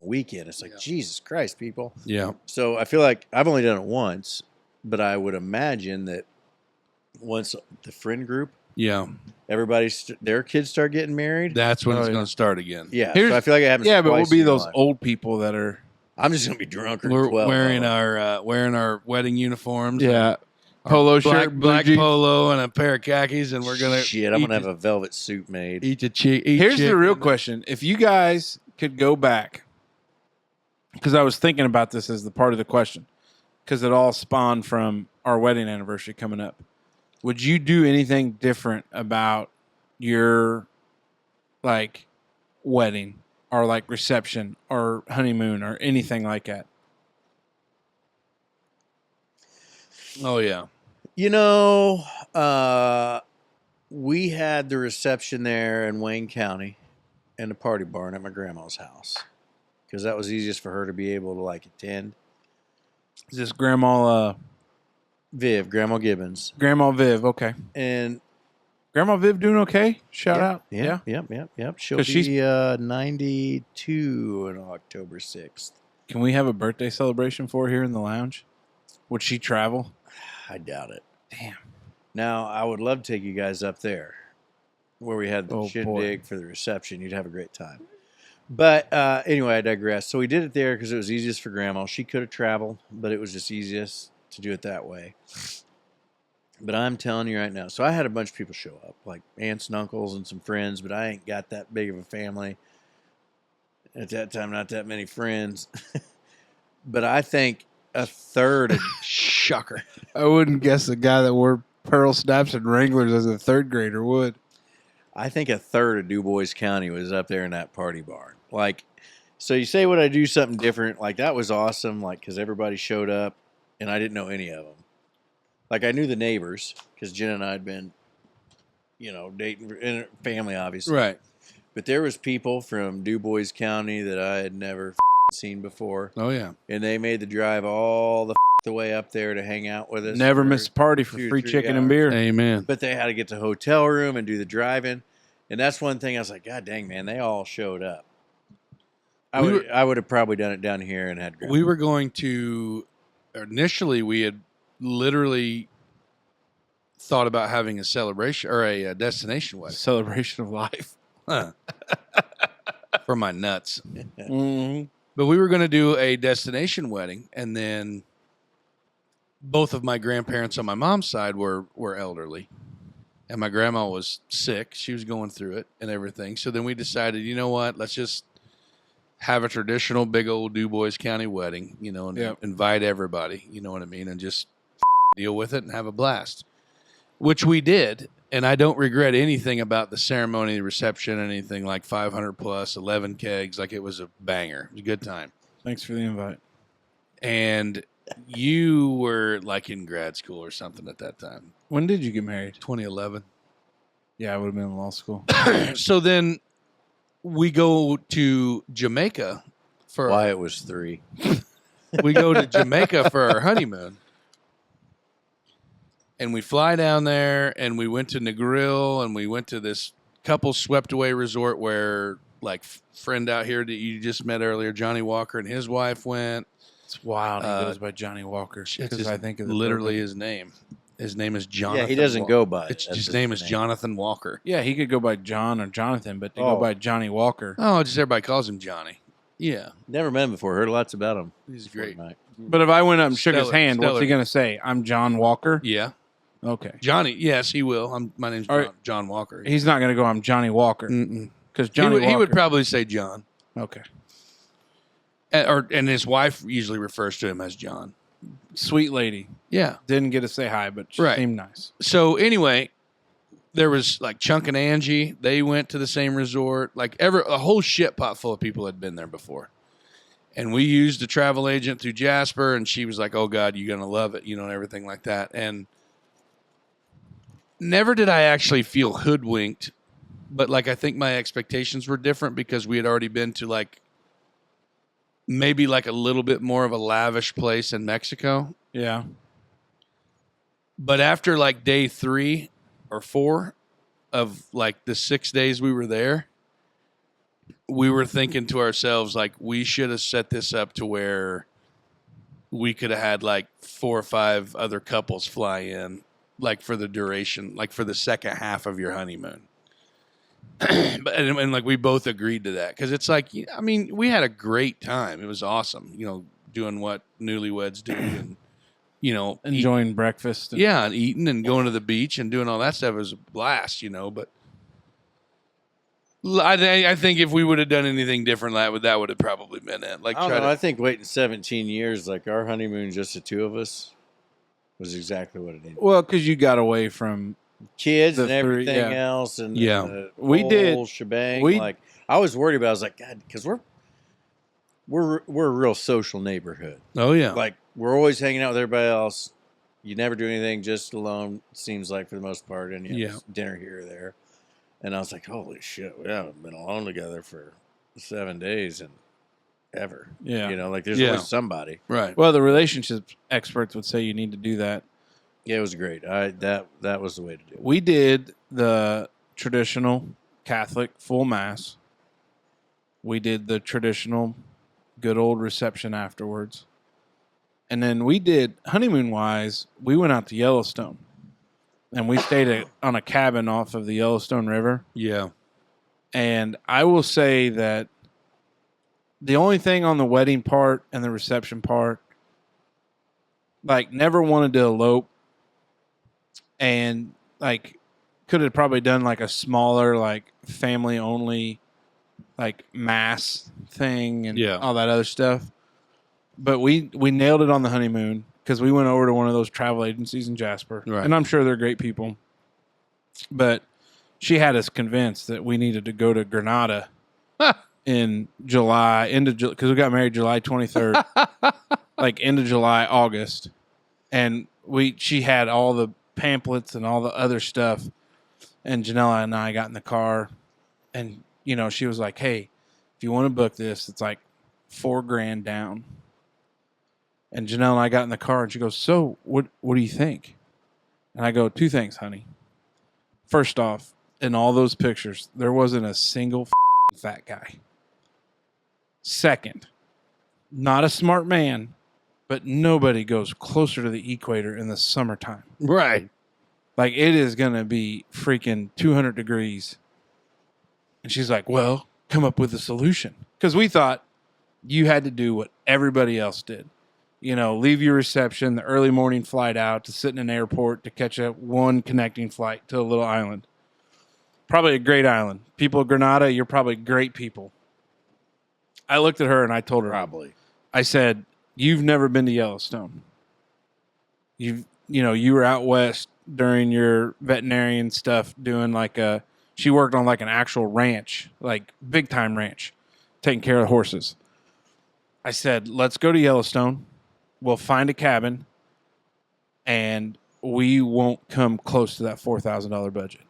weekend. It's like, Yeah. Jesus Christ, people. Yeah. So I feel like I've only done it once, but I would imagine that once the friend group, Yeah. their kids start getting married. That's when Oh, it's yeah. going to start again. Yeah, Here's- so I feel like it happens. Yeah, but we'll twice be in your those life. old people that are I'm just gonna be drunker. We're than 12. wearing our wedding uniforms. polo Our shirt, blue black jeans. polo, and a pair of khakis, and we're gonna Shit, I'm gonna have a velvet suit made. eat a chick. Here's the real question: if you guys could go back, because I was thinking about this as the part of the question, because it all spawned from our wedding anniversary coming up. Would you do anything different about your like wedding or like reception or honeymoon or anything like that? Oh yeah. You know, we had the reception there in Wayne County and the party barn at my grandma's house because that was easiest for her to be able to like attend. Is this Grandma Grandma Gibbons, Grandma Viv? Okay, and Grandma Viv doing okay? Shout out. Yep. She'll 'Cause she's- be 92 on October 6th. Can we have a birthday celebration for her here in the lounge? Would she travel? I doubt it. Damn. Now, I would love to take you guys up there where we had the Oh, shindig for the reception. You'd have a great time. But anyway, I digress. So we did it there because it was easiest for Grandma. She could have traveled, but it was just easiest to do it that way. But I'm telling you right now. So I had a bunch of people show up, like aunts and uncles and some friends, but I ain't got that big of a family. At that time, not that many friends. But I think a third of Shocker. I wouldn't guess the guy that wore pearl snaps and Wranglers as a third grader would. I think a third of Dubois County was up there in that party barn. Like, so you say, would I do something different? Like, that was awesome, like, because everybody showed up, and I didn't know any of them. Like, I knew the neighbors, because Jen and I had been, dating in family, obviously. Right. But there was people from Dubois County that I had never seen before, Oh yeah. and they made the drive all the way up there to hang out with us. Never for miss a party for 2 or free 3 chicken and hours. beer. Amen. But they had to get to hotel room and do the driving. And that's one thing I was like, God dang, man, they all showed up. I would have probably done it down here and had Grandma. We were going to initially we had literally thought about having a celebration or a destination wedding Celebration of life. for my nuts. Mm-hmm. But we were going to do a destination wedding, and then both of my grandparents on my mom's side were elderly, and my grandma was sick. She was going through it and everything. So then we decided, you know what? Let's just have a traditional big old Dubois County wedding, and Yep. invite everybody, you know what I mean, and just deal with it and have a blast, which we did. And I don't regret anything about the ceremony, the reception, anything like 500 plus, 11 kegs. Like, it was a banger. It was a good time. Thanks for the invite. And you were like in grad school or something at that time. When did you get married? 2011. Yeah, I would have been in law school. So then we go to Jamaica for Wyatt was 3. we go to Jamaica for our honeymoon. And we fly down there, and we went to Negril, and we went to this couple swept away resort where, like, friend out here that you just met earlier, Johnny Walker and his wife went. It's wild. He Uh, goes by Johnny Walker It's because just I think of the literally bourbon. his name. His name is Jonathan. Yeah, he doesn't go by it. His name is Jonathan Walker. Yeah, he could go by John or Jonathan, but they go by Johnny Walker. Oh, just everybody calls him Johnny. Yeah. Never met him before. Heard lots about him. He's great. But if I went up and shook his Stellar, hand, what's he stellar. going to say? I'm John Walker? Yeah. Okay. Johnny, yes, he will. My name's All right. John Walker. He's not going to go, I'm Johnny Walker. Mm-mm. Because Johnny He would Walker- probably say John. Okay. And his wife usually refers to him as John. Sweet lady. Yeah. Didn't get to say hi, but she Right. seemed nice. So anyway, there was like Chunk and Angie. They went to the same resort. Like a whole shit pot full of people had been there before. And we used a travel agent through Jasper, and she was like, "Oh God, you're gonna love it," and everything like that. And never did I actually feel hoodwinked, but like I think my expectations were different because we had already been to like maybe like a little bit more of a lavish place in Mexico. Yeah. But after like day 3 or 4 of like the 6 days we were there, we were thinking to ourselves, like, we should have set this up to where we could have had like 4 or 5 other couples fly in, like for the duration, like for the second half of your honeymoon. and like we both agreed to that because it's like, I mean, we had a great time. It was awesome, doing what newlyweds do and, Enjoying breakfast. and eating and going to the beach and doing all that stuff was a blast, but I think if we would have done anything different, that would have probably been it. Like, I think waiting 17 years, like our honeymoon, just the two of us, was exactly what it needed. Well, because you got away from Kids the and three, everything yeah. else, and Yeah. the We whole did- shebang. we- Like I was worried about. I was like, God, because we're a real social neighborhood. oh yeah, Like we're always hanging out with everybody else. You never do anything just alone. It seems like for the most part, and Yeah. just dinner here or there. And I was like, holy shit, we haven't been alone together for 7 days and ever. Yeah. Like there's Yeah. always somebody. right. Well, the relationship experts would say you need to do that. Yeah, it was great. That was the way to do it. We did the traditional Catholic full mass. We did the traditional good old reception afterwards. And then we did, honeymoon wise, we went out to Yellowstone. And we stayed on a cabin off of the Yellowstone River. Yeah, And I will say that the only thing on the wedding part and the reception part, like, never wanted to elope. And, like, could have probably done, like, a smaller, like, family only, like, mass thing and Yeah. all that other stuff. But we nailed it on the honeymoon because we went over to one of those travel agencies in Jasper. Right. And I'm sure they're great people. But she had us convinced that we needed to go to Granada in July, because we got married July 23rd, like end of July, August. And she had all the pamphlets and all the other stuff. And Janella and I got in the car and, she was like, hey, if you want to book this, it's like $4,000 down. And Janelle and I got in the car and she goes, so what do you think? And I go, 2 things, honey. First off, in all those pictures, there wasn't a single fat guy. Second, not a smart man, but nobody goes closer to the equator in the summertime. right. Like, it is going to be freaking 200 degrees. And she's like, well, come up with a solution. Because we thought you had to do what everybody else did. Leave your reception, the early morning flight out to sit in an airport to catch one connecting flight to a little island. Probably a great island. People of Granada, you're probably great people. I looked at her and I told her, Probably. I said, you've never been to Yellowstone. You were out west during your veterinarian stuff doing she worked on like an actual ranch, like big time ranch, taking care of the horses. I said, let's go to Yellowstone. We'll find a cabin and we won't come close to that $4,000 budget.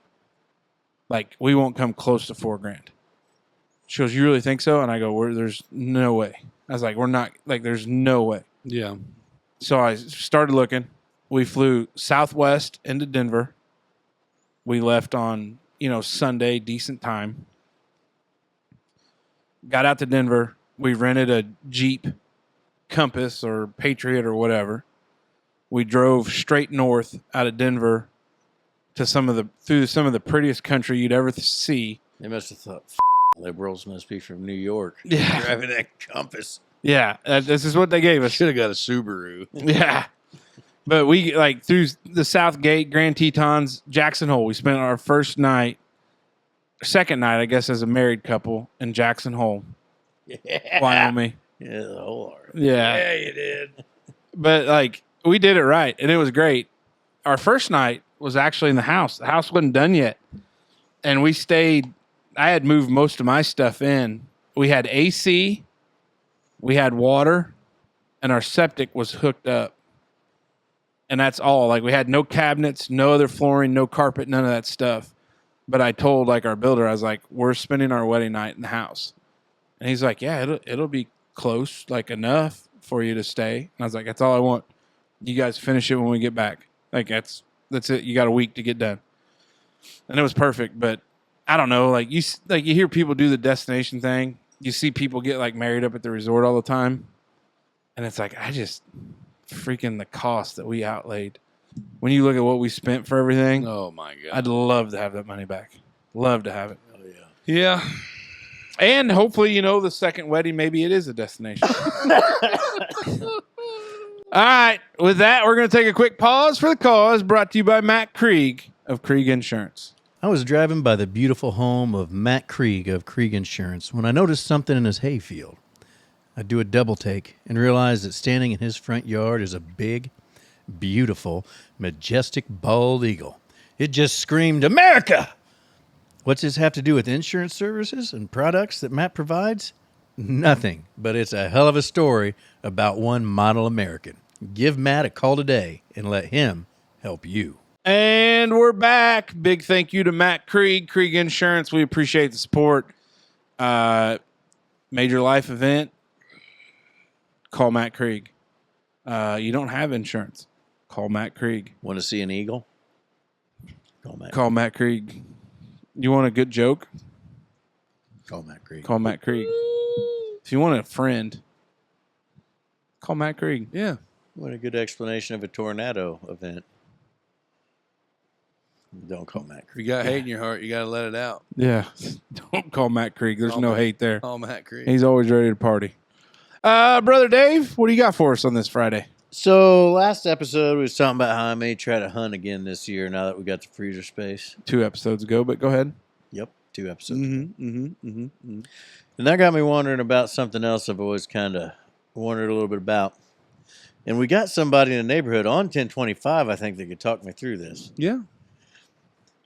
Like, we won't come close to $4,000. She goes, you really think so? And I go, there's no way. I was like, we're not, like, there's no way. Yeah. So I started looking. We flew southwest into Denver. We left on, Sunday, decent time. Got out to Denver. We rented a Jeep Compass or Patriot or whatever. we drove straight north out of Denver to through some of the prettiest country you'd ever see. They must have thought, liberals must be from New York. Yeah. Driving that Compass. Yeah, this is what they gave us. Should have got a Subaru. Yeah. But we, through the South Gate, Grand Tetons, Jackson Hole, we spent our second night, I guess, as a married couple in Jackson Hole, Wyoming. Yeah, the whole art. Yeah. You did. But, we did it right, and it was great. Our first night was actually in the house. The house wasn't done yet. And we stayed. I had moved most of my stuff in. We had AC, we had water, and our septic was hooked up. And that's all. We had no cabinets, no other flooring, no carpet, none of that stuff. But I told, our builder, I was like, we're spending our wedding night in the house. And he's like, yeah, it'll be close, enough for you to stay. And I was like, that's all I want. You guys finish it when we get back. That's it. You got a week to get done. And it was perfect. But I don't know. You hear people do the destination thing. You see people get married up at the resort all the time. And it's I just freaking the cost that we outlaid. When you look at what we spent for everything. Oh, my God. I'd love to have that money back. Love to have it. Oh, yeah. Yeah. And hopefully, the second wedding, maybe it is a destination. All right. With that, we're going to take a quick pause for the cause, brought to you by Matt Krieg of Krieg Insurance. I was driving by the beautiful home of Matt Krieg of Krieg Insurance when I noticed something in his hayfield. I do a double take and realize that standing in his front yard is a big, beautiful, majestic bald eagle. It just screamed, America! What's this have to do with insurance services and products that Matt provides? Nothing, but it's a hell of a story about one model American. Give Matt a call today and let him help you. And we're back. Big thank you to Matt Krieg Insurance. We appreciate the support. Major life event, call Matt Krieg. You don't have insurance, call Matt Krieg. Want to see an eagle? Call Matt Krieg. You want a good joke? Call Matt Krieg. Call Matt Krieg. If you want a friend, call Matt Krieg. Yeah. Want a good explanation of a tornado event? Don't call Matt If Krieg. you got hate in your heart, you got to let it out. Yeah. Don't call Matt Krieg. There's no hate there. Call Matt Krieg. He's always ready to party. Brother Dave, what do you got for us on this Friday? So last episode we was talking about how I may try to hunt again this year now that we got the freezer space. 2 episodes ago, but go ahead. Yep, 2 episodes. And that got me wondering about something else I've always kind of wondered a little bit about. And we got somebody in the neighborhood on 1025, I think, that could talk me through this. Yeah.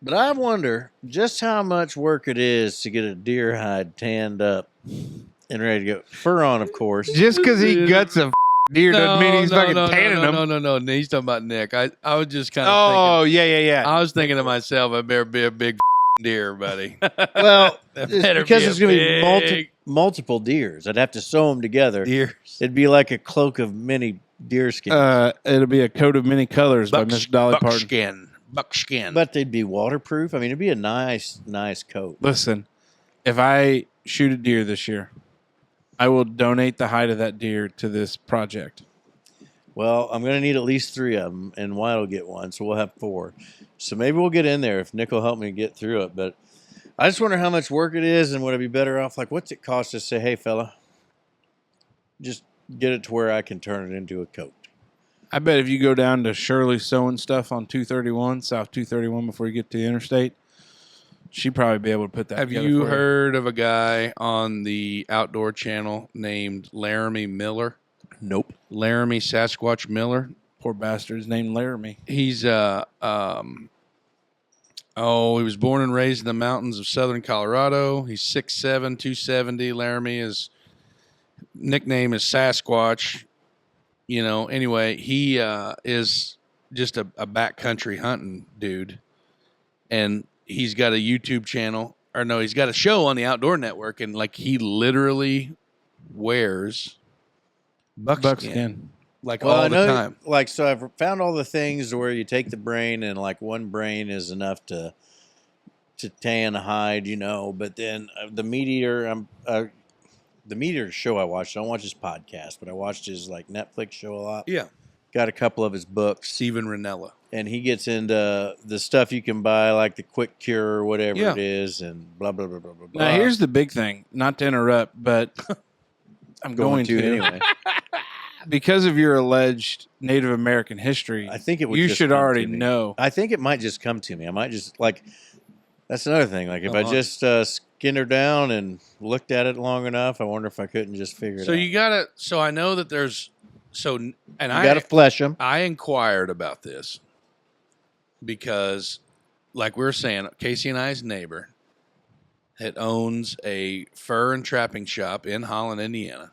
But I wonder just how much work it is to get a deer hide tanned up and ready to go. Fur on, of course. Just because he guts a deer doesn't mean he's fucking tanning them. No. He's talking about Nick. I was just kind of thinking. Yeah. I was thinking to myself, I better be a big deer, buddy. Well, better because be there's a going to be big multiple deers. I'd have to sew them together. deers. It'd be like a cloak of many deer skins. It'll be a coat of many colors by Miss Dolly Parton. Buckskin. But they'd be waterproof. I mean, it'd be a nice coat. Listen, if I shoot a deer this year, I will donate the hide of that deer to this project. Well, I'm going to need at least 3 of them, and Wyatt will get 1, so we'll have 4. So maybe we'll get in there if Nick will help me get through it. But I just wonder how much work it is, and would I be better off? What's it cost to say, hey, fella, just get it to where I can turn it into a coat? I bet if you go down to Shirley sewing stuff on 231, South 231, before you get to the interstate, she'd probably be able to put that Have together you for heard of a guy on the Outdoor Channel named Laramie Miller? Nope. Laramie Sasquatch Miller. Poor bastard's named Laramie. He's he was born and raised in the mountains of southern Colorado. He's 6'7", 270. Laramie, his nickname is Sasquatch. Anyway, he is just a backcountry hunting dude. And he's got a YouTube channel. Or no, he's got a show on the Outdoor Network. And, he literally wears buckskin. All the time. So I've found all the things where you take the brain and, one brain is enough to tan a hide, But then the meat eater, the meat eater show I watched, I don't watch his podcast, but I watched his Netflix show a lot. Yeah. got a couple of his books, Steven Ranella. and he gets into the stuff you can buy, like the Quick Cure or whatever Yeah. it is, and blah blah blah blah blah. blah. Now, here's the big thing. Not to interrupt, but I'm going to anyway. Because of your alleged Native American history. I think it would. You just should come to already me. know. I think it might just come to me. I might just like. That's another thing. Like if I Uh-huh. just skinned her down and looked at it long enough, I wonder if I couldn't just figure it out. So you gotta. So I know that there's. So and You I got to flesh them. I inquired about this because, like we were saying, Casey and I's neighbor that owns a fur and trapping shop in Holland, Indiana.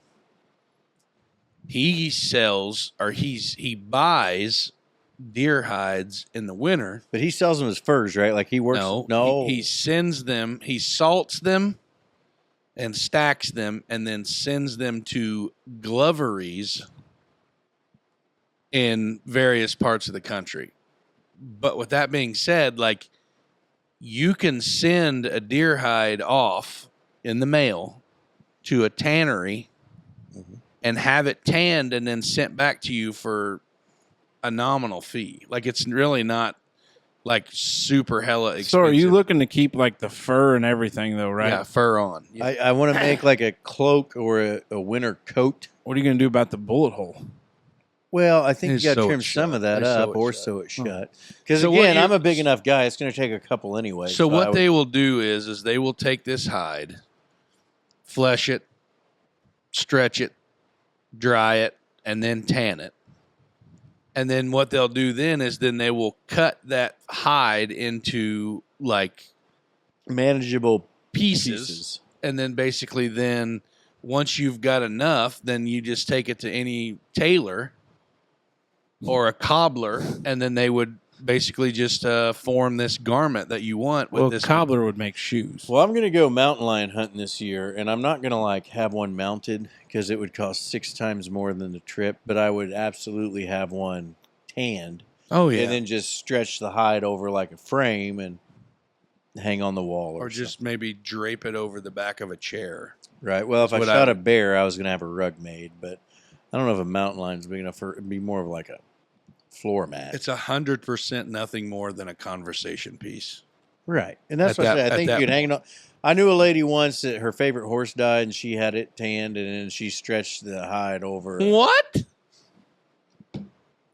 He sells or he buys deer hides in the winter. But he sells them as furs, right? Like he works. No, he sends them. He salts them and stacks them, and then sends them to gloveries in various parts of the country. But with that being said, like you can send a deer hide off in the mail to a tannery and have it tanned and then sent back to you for a nominal fee. Like it's really not like super hella expensive. So are you looking to keep like the fur and everything though, right? Yeah, fur on. Yeah. I want to make like a cloak or a winter coat. What are you going to do about the bullet hole? Well, I think They you got to sew trim it some shut. of that They sew up it or shut. sew it shut. Because So what again, you- I'm a big enough guy. It's going to take a couple anyway. So what I would- they will do is they will take this hide, flesh it, stretch it, dry it, and then tan it. And then what they'll do then is then they will cut that hide into like manageable pieces. And then basically then once you've got enough, then you just take it to any tailor or a cobbler, and then they would basically just form this garment that you want with Well, this cobbler would make shoes. Well, I'm going to go mountain lion hunting this year, and I'm not going to like have one mounted because it would cost 6 times more than the trip. But I would absolutely have one tanned, Oh yeah. and then just stretch the hide over like a frame and hang on the wall, Or just maybe drape it over the back of a chair. right. Well, if I what shot I a bear, I was going to have a rug made, but I don't know if a mountain lion's big enough for it'd be more of like a floor mat. It's 100% nothing more than a conversation piece. Right. And that's At what I that- said. I at think that you could hang it on. I knew a lady once that her favorite horse died and she had it tanned and then she stretched the hide over. What?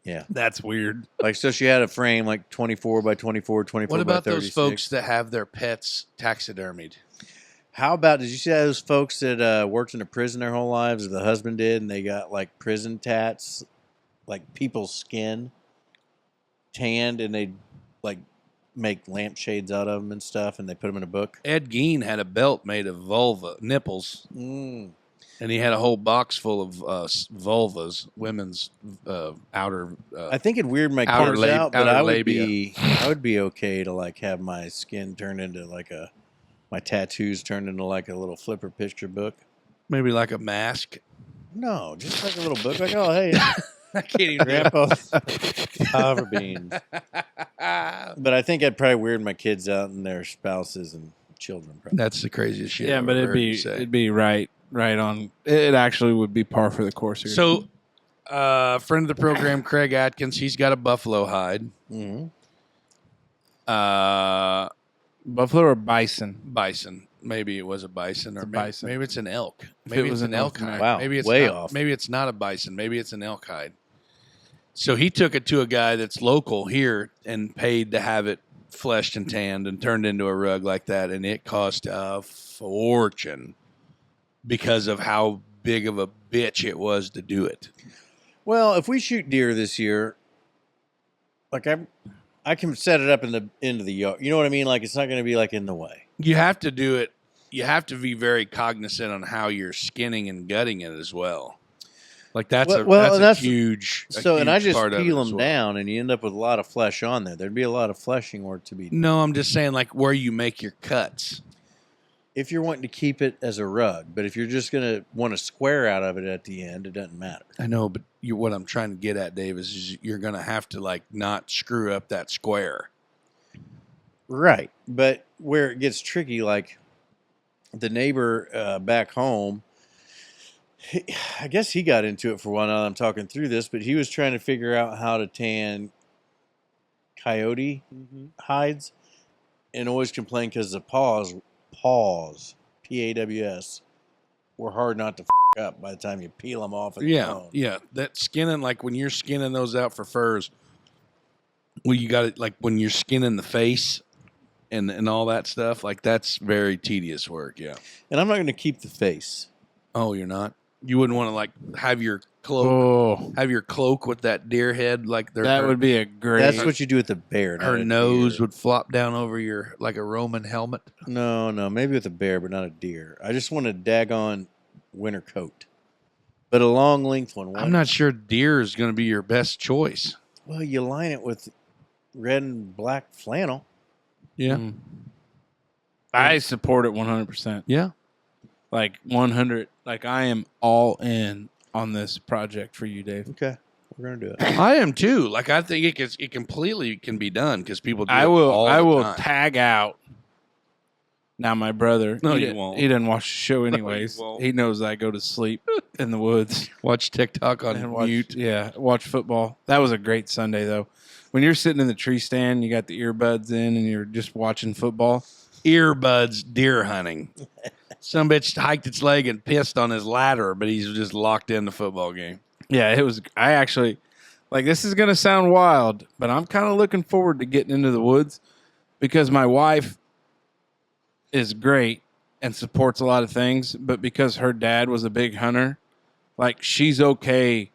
Yeah. That's weird. Like, so she had a frame like 24 by 24, 24 What by about 36. those folks that have their pets taxidermied? How about, did you see those folks that worked in a prison their whole lives, or the husband did, and they got like prison tats, like people's skin tanned, and they like make lampshades out of them and stuff, and they put them in a book? Ed Gein had a belt made of vulva nipples, Mm. and he had a whole box full of vulvas, women's outer. I think it'd weird my Outer kids lab- out, but outer I would labia. I would be okay to like have my skin turned into like my tattoos turned into like a little flipper picture book. maybe like a mask. No, just like a little book. Like, oh hey, I can't even. Grandpa's cover beans. But I think I'd probably weird my kids out and their spouses and children. Probably. That's the craziest shit. Yeah, I've but ever heard you say. it'd be right on. It actually would be par for the course here. So, friend of the program, Craig Atkins, he's got a buffalo hide. Mm-hmm. buffalo or bison? Bison. Maybe it was a bison, or a maybe, bison. maybe it's an elk. If Maybe it was it's an an elk elk, hide. wow, Maybe it's way not, off. Maybe it's not a bison. Maybe it's an elk hide. So he took it to a guy that's local here and paid to have it fleshed and tanned and turned into a rug like that, and it cost a fortune because of how big of a bitch it was to do it. Well, if we shoot deer this year, like I can set it up in the end of the yard. You know what I mean? Like it's not going to be like in the way. You have to do it. You have to be very cognizant on how you're skinning and gutting it as well. Like that's a huge. So, and I just part of it peel as them well. down, and you end up with a lot of flesh on there. There'd be a lot of fleshing work to be done. No, I'm just saying like where you make your cuts. If you're wanting to keep it as a rug, but if you're just going to want a square out of it at the end, it doesn't matter. I know, but what I'm trying to get at, Dave, is you're going to have to like not screw up that square. Right. But where it gets tricky, like the neighbor back home, I guess he got into it for a while now that I'm talking through this, but he was trying to figure out how to tan coyote hides and always complained because the paws, P-A-W-S, were hard not to up by the time you peel them off. Yeah. That skinning, like when you're skinning those out for furs, well, you got it like when you're skinning the face and all that stuff, like that's very tedious work. Yeah. And I'm not going to keep the face. Oh, you're not? You wouldn't want to like have your cloak with that deer head, like that would be a great. That's what you do with the bear. Her nose would flop down over your like a Roman helmet. No, maybe with a bear, but not a deer. I just want a daggone winter coat, but a long length one. I'm not sure deer is going to be your best choice. Well, you line it with red and black flannel. Yeah. I support it 100%. Yeah. Like 100. Like I am all in on this project for you, Dave. Okay. We're going to do it. I am too. Like I think it completely can be done because people do I it will all I the will time. tag out. Now my brother, No, you won't. He doesn't watch the show anyways. won't. He knows I go to sleep in the woods. Watch TikTok on And watch, mute. Yeah, watch football. That was a great Sunday though. When you're sitting in the tree stand, you got the earbuds in, and you're just watching football. Earbuds deer hunting. Some bitch hiked its leg and pissed on his ladder, but he's just locked in the football game. Yeah, it was. I actually, like, this is going to sound wild, but I'm kind of looking forward to getting into the woods because my wife is great and supports a lot of things, but because her dad was a big hunter, like, she's okay.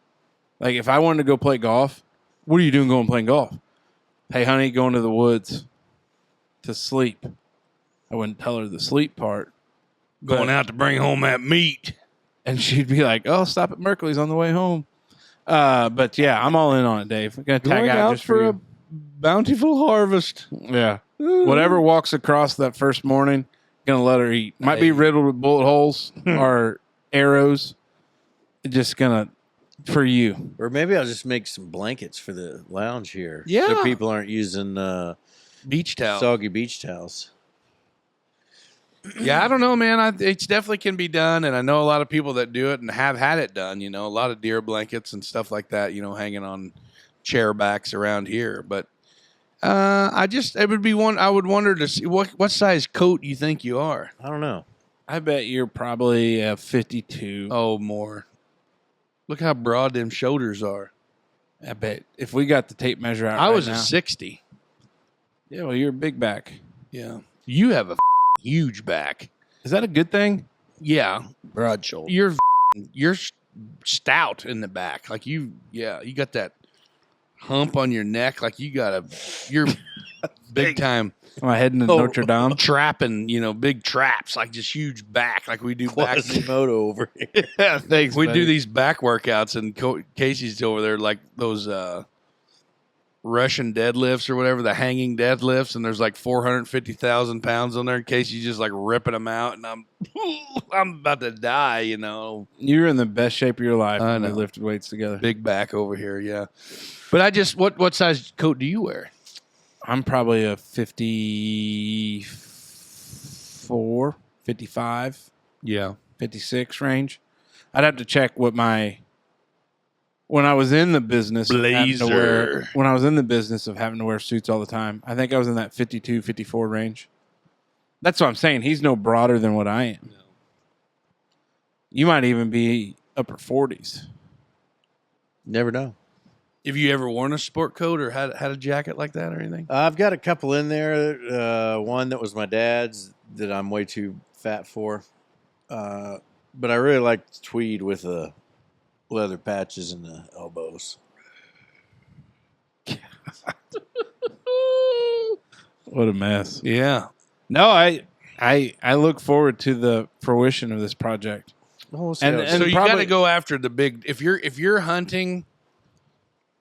Like, if I wanted to go play golf, what are you doing going playing golf? Hey, honey, going to the woods to sleep. I wouldn't tell her the sleep part. Going out to bring home that meat. And she'd be like, oh, stop at Merkley's on the way home. But yeah, I'm all in on it, Dave. I'm going to tag out just for a you. bountiful harvest. Yeah. Whatever walks across that first morning, going to let her eat. Might be riddled with bullet holes or arrows. Just going to, for you. Or maybe I'll just make some blankets for the lounge here. Yeah. So people aren't using Beach towel. soggy beach towels. Yeah, I don't know, man. It definitely can be done, and I know a lot of people that do it and have had it done. You know, a lot of deer blankets and stuff like that. You know, hanging on chair backs around here. But it would be one. I would wonder to see what size coat you think you are. I don't know. I bet you're probably a 52. Oh, more. Look how broad them shoulders are. I bet if we got the tape measure out, I right was now, a 60. Yeah, well, you're a big back. Yeah, you have a huge back. Is that a good thing? Yeah, Broad shoulder. you're stout in the back. Like you got that hump on your neck. Like you're big time. Am I heading to Notre Dame? Trapping, big traps, like just huge back, like we do back. Quasimodo over here. Yeah, thanks. We buddy. do these back workouts, and Casey's over there, like those Russian deadlifts or whatever, the hanging deadlifts, and there's like 450,000 pounds on there. And Casey's just like ripping them out, and I'm about to die. You're in the best shape of your life I when we know. lifted weights together. Big back over here, yeah. But I just what size coat do you wear? I'm probably a 54, 55, Yeah. 56 range. I'd have to check what when I was in the business of having to Blazer. when I was in the business of having to wear suits all the time, I think I was in that 52, 54 range. That's what I'm saying. He's no broader than what I am. No. You might even be upper 40s. Never know. Have you ever worn a sport coat or had a jacket like that or anything? I've got a couple in there. One that was my dad's that I'm way too fat for. But I really like tweed with the leather patches in the elbows. What a mess. Yeah. No, I look forward to the fruition of this project. Oh, we'll see And- how it and So you got probably- to go after the big. If you're hunting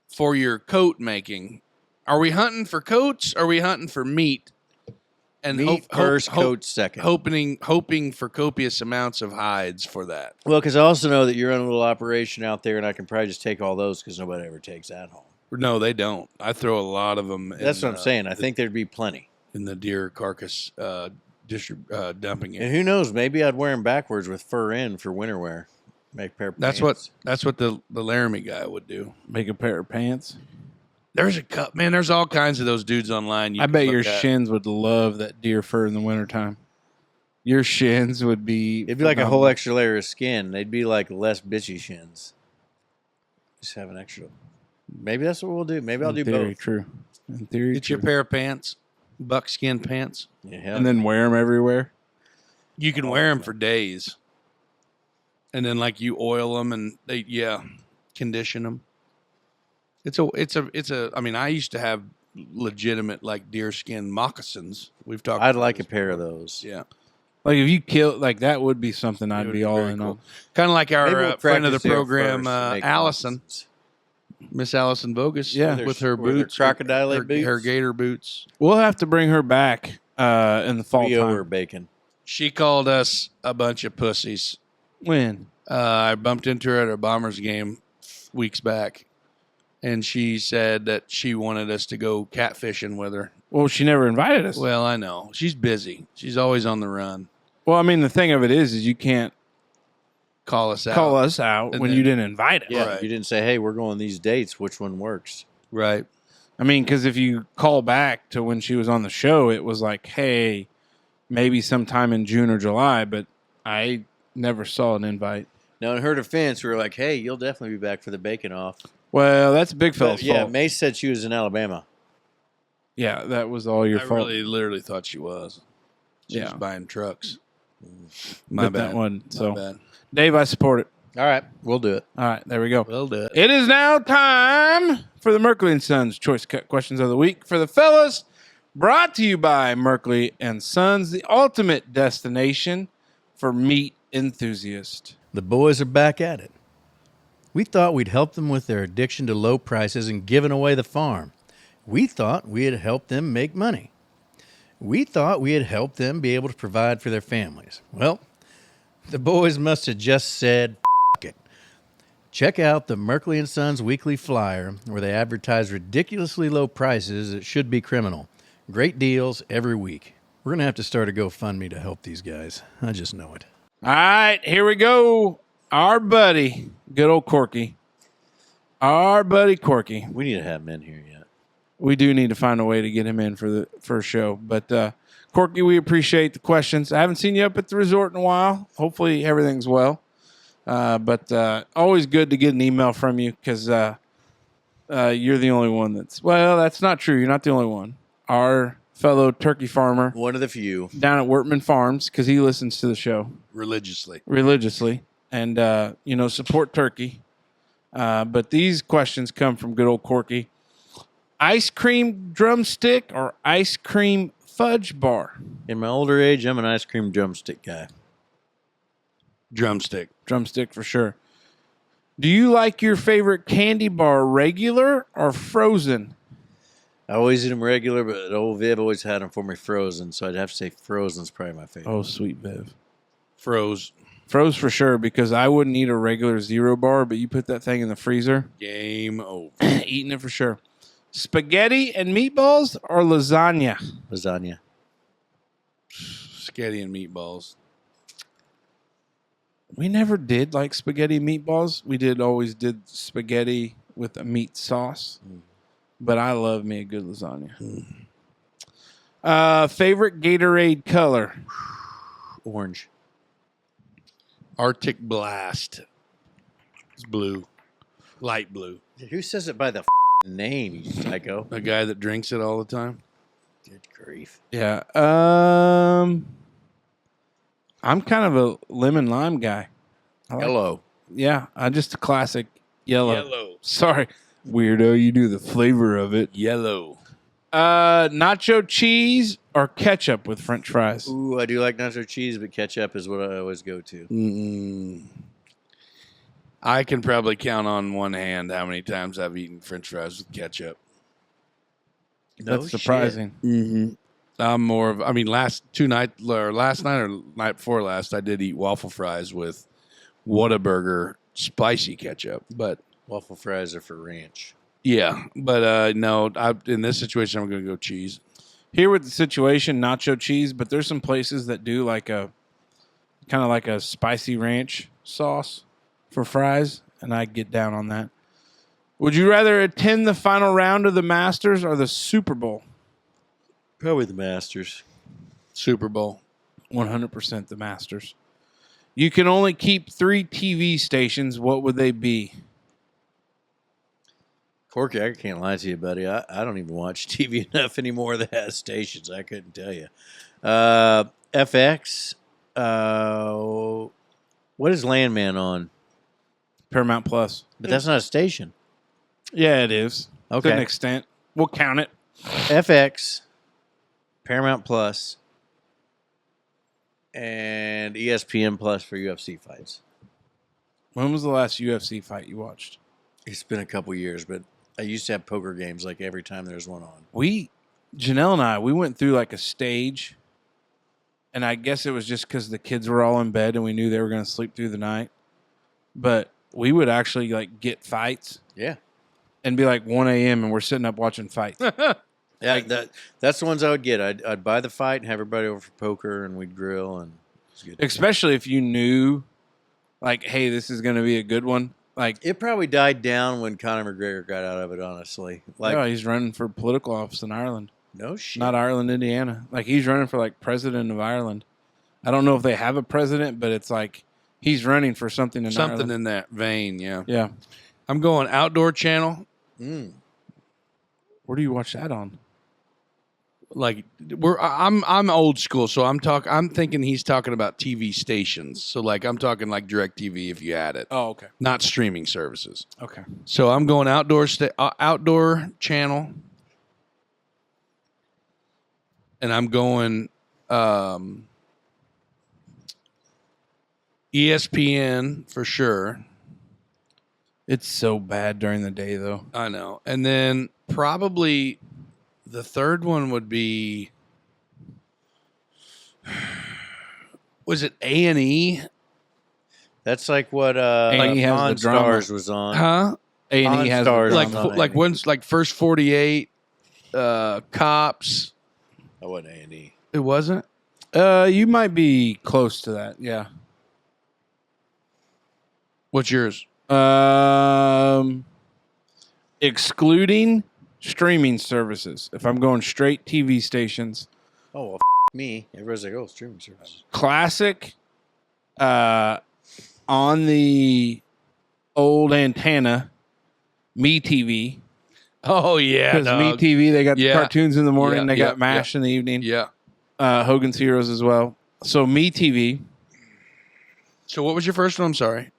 for your coat making, are we hunting for coats? Or are we hunting for meat? And meat first, coat second. hoping for copious amounts of hides for that. Well, because I also know that you're on a little operation out there, and I can probably just take all those because nobody ever takes that home. No, they don't. I throw a lot of them. That's what I'm saying. I think there'd be plenty. In the deer carcass dumping it. And who knows? Maybe I'd wear them backwards with fur in for winter wear. Make a pair of That's pants. what the Laramie guy would do. Make a pair of pants. There's a cup, man. There's all kinds of those dudes online. I bet your shins would love that deer fur in the wintertime. Your shins would be... It'd be like a whole extra layer of skin. They'd be like less bitchy shins. Just have an extra. Maybe that's what we'll do. Maybe I'll do both. True. In theory, Get your pair of pants, buckskin pants. Yeah. and then wear them everywhere. You can wear them for days, and then like you oil them and they condition them. It's a. I mean, I used to have legitimate like deerskin moccasins. We've talked. I'd like a pair of those. Yeah, Like if you kill, like that would be something I'd would be be all very in cool. on. Kind of like Maybe our we'll friend of the practice there program, first and make Allison, moccasins. Miss Allison Bogus. Yeah. with her With her boots, crocodile her, boots? her gator boots. We'll have to bring her back in the fall We owe time. her bacon. She called us a bunch of pussies. When? I bumped into her at a Bombers game weeks back, and she said that she wanted us to go catfishing with her. Well, she never invited us. Well, I know. She's busy. She's always on the run. Well, I mean, the thing of it is you can't Call us out. call us out And when then- you didn't invite us. Yeah, Right. you didn't say, hey, we're going these dates. Which one works? Right. I mean, because if you call back to when she was on the show, it was like, hey, maybe sometime in June or July, but I never saw an invite. Now, in her defense, we were like, hey, you'll definitely be back for the bacon off. Well, that's Big Fella's But, yeah, fault. Mace said she was in Alabama. Yeah, that was all your I fault. really literally thought she was. She was Yeah. buying trucks. My My bad. bad. That one. So, My bad. Dave, I support it. All right, we'll do it. All right, there we go. Well done. It is now time for the Merkley and Sons Choice Cut Questions of the Week for the fellas. Brought to you by Merkley and Sons, the ultimate destination for meat enthusiasts. The boys are back at it. We thought we'd help them with their addiction to low prices and giving away the farm. We thought we'd help them make money. We thought we had helped them be able to provide for their families. Well, the boys must have just said, F it. Check out the Merkley and Sons weekly flyer where they advertise ridiculously low prices that should be criminal. Great deals every week. We're going to have to start a GoFundMe to help these guys. I just know it. All right, here we go. Our buddy, good old Corky. Our buddy Corky. We need to have him in here yet. We do need to find a way to get him in for the first show. But Corky, we appreciate the questions. I haven't seen you up at the resort in a while. Hopefully everything's well. But always good to get an email from you because you're the only one that's... Well, that's not true. You're not the only one. Our fellow turkey farmer One of the few. down at Wortman Farms, because he listens to the show religiously. And, support turkey. But these questions come from good old Corky. Ice cream drumstick or ice cream fudge bar? In my older age, I'm an ice cream drumstick guy. Drumstick. Drumstick for sure. Do you like your favorite candy bar regular or frozen? I always eat them regular, but old Viv always had them for me frozen, so I'd have to say frozen's probably my favorite. Oh, sweet Viv. Froze. Froze for sure, because I wouldn't eat a regular zero bar, but you put that thing in the freezer, Game over. eating it for sure. Spaghetti and meatballs or lasagna? Lasagna. Spaghetti and meatballs. We never did like spaghetti and meatballs. We always did spaghetti with a meat sauce. But I love me a good lasagna. Favorite Gatorade color? Orange. Arctic Blast. It's blue. Light blue. Who says it by the name, you psycho? A guy that drinks it all the time. Good grief. Yeah. I'm kind of a lemon lime guy. I like- Hello. Yeah, just a classic yellow. Yellow. Sorry, weirdo. You do the flavor of it. Yellow. Nacho cheese or ketchup with French fries? Ooh, I do like nacho cheese, but ketchup is what I always go to. Mm-mm. I can probably count on one hand how many times I've eaten French fries with ketchup. That's surprising. Mm-hmm. I'm more of. I mean, last night or night before last, I did eat waffle fries with Whataburger spicy ketchup. But Waffle fries are for ranch. yeah, but no, in this situation, I'm going to go cheese. Here with the situation, nacho cheese, but there's some places that do like a kind of like a spicy ranch sauce. for fries, and I'd get down on that. Would you rather attend the final round of the Masters or the Super Bowl? Probably the Masters. Super Bowl. 100% the Masters. You can only keep 3 TV stations. What would they be? Corky, I can't lie to you, buddy. I don't even watch TV enough anymore that has stations. I couldn't tell you. FX. What is Landman on? Paramount Plus. But that's not a station. Yeah, it is. Okay. To an extent. We'll count it. FX, Paramount Plus, and ESPN Plus for UFC fights. When was the last UFC fight you watched? It's been a couple years, but I used to have poker games like every time there's one on. Janelle and I, we went through like a stage, and I guess it was just because the kids were all in bed and we knew they were going to sleep through the night. But we would actually like get fights. Yeah. And be like 1 a.m. and we're sitting up watching fights. Yeah, that's the ones I would get. I'd buy the fight and have everybody over for poker, and we'd grill. And it was good. Especially if you knew, like, hey, this is going to be a good one. Like, it probably died down when Conor McGregor got out of it, honestly. Like, oh, he's running for political office in Ireland. No shit. Not Ireland, Indiana. Like, he's running for, like, president of Ireland. I don't know if they have a president, but it's like he's running for something in Ireland. Something in that vein, yeah. Yeah. I'm going Outdoor Channel. Where do you watch that on? Like I'm old school, so I'm thinking he's talking about TV stations. So like I'm talking like DirecTV if you add it. Oh, okay. Not streaming services. Okay. So I'm going Outdoor Channel, and I'm going ESPN for sure. It's so bad during the day, though. I know. And then probably the third one would be, was it A&E? That's like what A&E has Pawn the drama. Stars was on. Huh? A&E has Stars. Like one's like First 48, Cops. That wasn't A&E. It wasn't? You might be close to that. Yeah. What's yours? Excluding streaming services. If I'm going straight TV stations, Oh, well, me. Everybody's like, oh, streaming service. classic, on the old antenna, MeTV. Oh, yeah. Because MeTV, they got the Yeah. cartoons in the morning. Yeah, They got yeah, MASH in the evening. Yeah. Hogan's Heroes as well. So MeTV. So what was your first one? I'm sorry.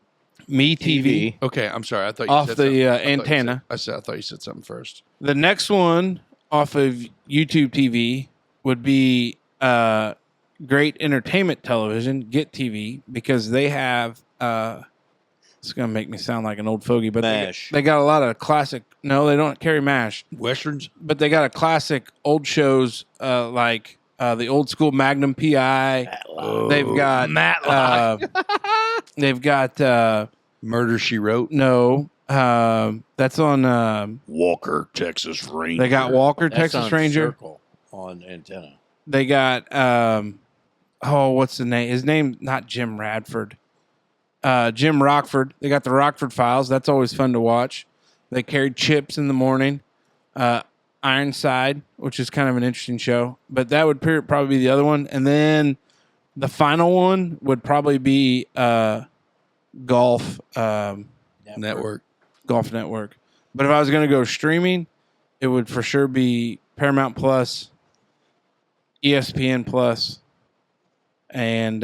MeTV. Okay, I'm sorry. I thought you Off said the, something. I thought you antenna. said- I thought you said something first. The next one off of YouTube TV would be Great Entertainment Television, Get TV, because they have, it's going to make me sound like an old fogey, but MASH. they got a lot of classic, no, they don't carry MASH, Westerns? but they got a classic old shows like the old school Magnum PI. They've got Matlock. they've got Murder, She Wrote. no, that's on Walker, Texas Ranger. they got Walker, That's Texas on Ranger. Circle on antenna. They got what's the name? His name not Jim Radford. Jim Rockford. They got the Rockford Files. That's always fun to watch. They carried Chips in the morning. Ironside, which is kind of an interesting show. But that would probably be the other one. And then the final one would probably be Golf Network. Golf Network. But if I was going to go streaming, it would for sure be Paramount Plus, ESPN Plus, and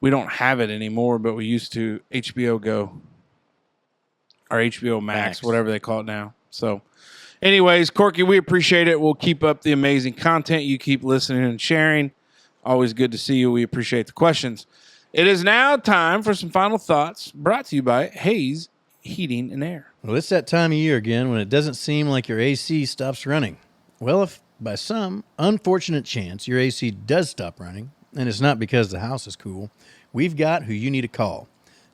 we don't have it anymore, but we used to HBO Go or HBO Max, whatever they call it now. So anyways, Corky, we appreciate it. We'll keep up the amazing content. You keep listening and sharing. Always good to see you. We appreciate the questions. It is now time for some final thoughts brought to you by Hayes Heating and Air. Well, it's that time of year again when it doesn't seem like your AC stops running. Well, if by some unfortunate chance your AC does stop running, and it's not because the house is cool, we've got who you need to call.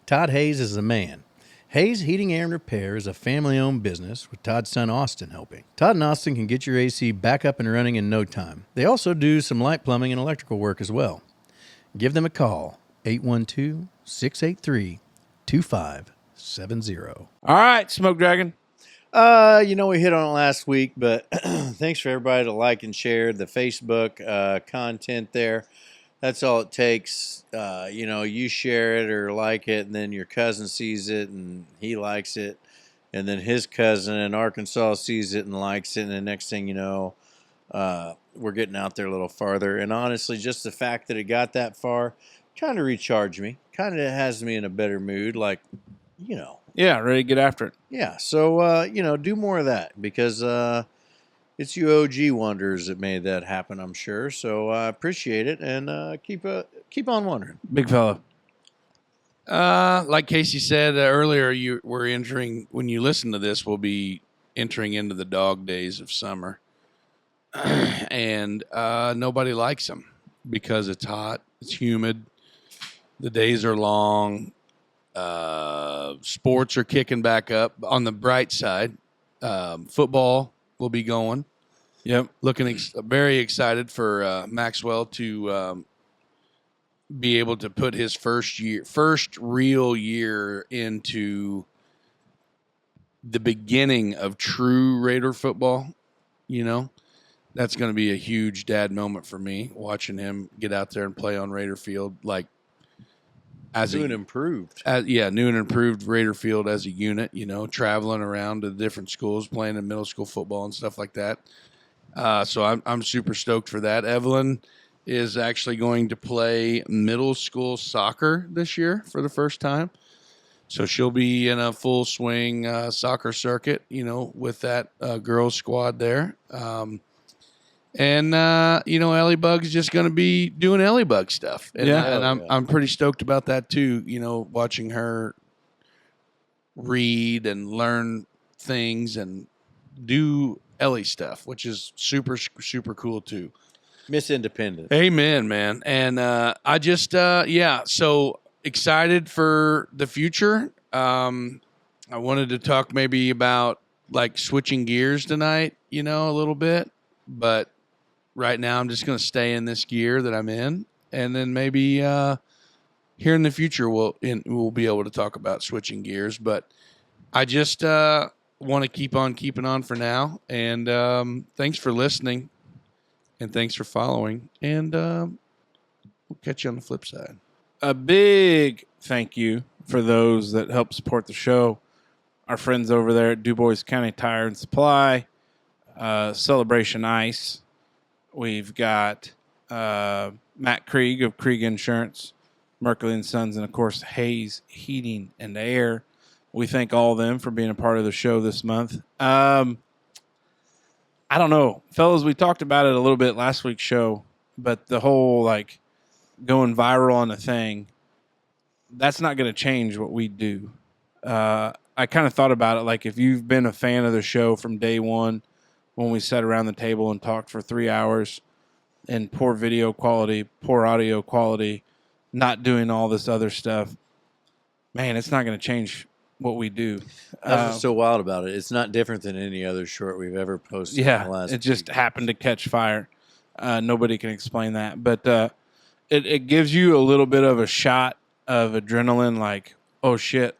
Todd Hayes is the man. Hayes Heating, Air, and Repair is a family-owned business with Todd's son Austin helping. Todd and Austin can get your AC back up and running in no time. They also do some light plumbing and electrical work as well. Give them a call 812-683-2570. All right, Smoke Dragon. We hit on it last week, but thanks for everybody to like and share the Facebook content there. That's all it takes. You share it or like it, and then your cousin sees it and he likes it. And then his cousin in Arkansas sees it and likes it. And the next thing you know, we're getting out there a little farther. And honestly, just the fact that it got that far kind of recharged me. Kind of has me in a better mood. Yeah, ready to get after it. Yeah. So, do more of that because it's you OG wonders that made that happen, I'm sure. So I appreciate it and keep on wondering. Big fella. Like Casey said earlier, we're entering, when you listen to this, we'll be entering into the dog days of summer. And nobody likes them because it's hot, it's humid, the days are long, sports are kicking back up. On the bright side, football will be going. Yep. Looking very excited for Maxwell to be able to put his first real year into the beginning of true Raider football. That's going to be a huge dad moment for me, watching him get out there and play on Raider Field, like as new and improved. New and improved Raider Field as a unit. Traveling around to different schools, playing in middle school football and stuff like that. So I'm super stoked for that. Evelyn is actually going to play middle school soccer this year for the first time. So she'll be in a full swing soccer circuit, with that girls squad there. Ellie Bug's just going to be doing Ellie Bug stuff. And I'm pretty stoked about that too, watching her read and learn things and do Ellie stuff, which is super, super cool too. Miss Independent. Amen, man. And I just, so excited for the future. I wanted to talk maybe about like switching gears tonight, a little bit, but right now I'm just going to stay in this gear that I'm in. And then maybe here in the future, we'll be able to talk about switching gears, but I just want to keep on keeping on for now. And thanks for listening. And thanks for following. And we'll catch you on the flip side. A big thank you for those that help support the show. Our friends over there at Dubois County Tire and Supply, Celebration Ice. We've got Matt Krieg of Krieg Insurance, Merkley and Sons, and, of course, Hayes Heating and Air. We thank all of them for being a part of the show this month. I don't know. Fellas, we talked about it a little bit last week's show, but the whole, going viral on a thing, that's not going to change what we do. I kind of thought about it, if you've been a fan of the show from day one, when we sat around the table and talked for 3 hours in poor video quality, poor audio quality, not doing all this other stuff, man, it's not going to change what we do. That's what's so wild about it. It's not different than any other short we've ever posted. Yeah, in the last it just happened to catch fire. Nobody can explain that. But it gives you a little bit of a shot of adrenaline, oh, shit,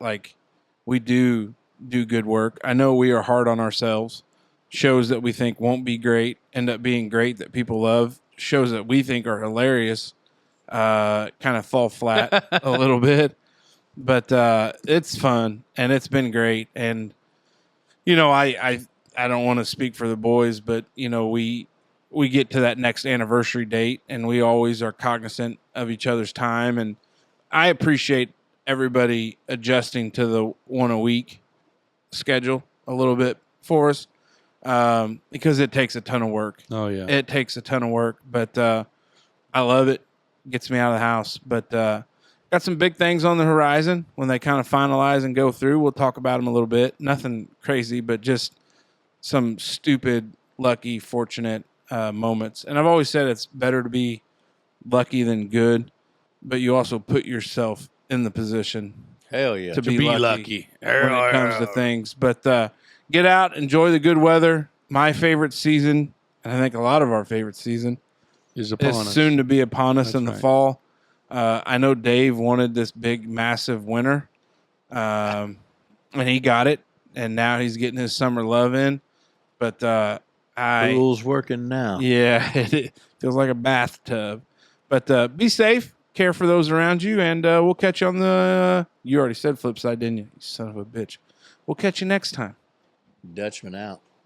we do good work. I know we are hard on ourselves. Shows that we think won't be great end up being great that people love. Shows that we think are hilarious kind of fall flat a little bit. But it's fun, and it's been great. And, I don't want to speak for the boys, but, we get to that next anniversary date, and we always are cognizant of each other's time. And I appreciate everybody adjusting to the one-a-week schedule a little bit for us because it takes a ton of work. Oh, yeah. It takes a ton of work, but I love it. Gets me out of the house. But got some big things on the horizon. When they kind of finalize and go through, we'll talk about them a little bit. Nothing crazy, but just some stupid, lucky, fortunate moments. And I've always said it's better to be lucky than good, but you also put yourself in the position hell yeah to be lucky when it comes to things. But get out, enjoy the good weather. My favorite season, and I think a lot of our favorite season, is upon us. soon to be upon us in the fall. I know Dave wanted this big, massive winter, and he got it, and now he's getting his summer love in. But Pool's working now. Yeah, it feels like a bathtub. But be safe, care for those around you, and we'll catch you on the. You already said flip side, didn't you? You son of a bitch. We'll catch you next time. Dutchman out.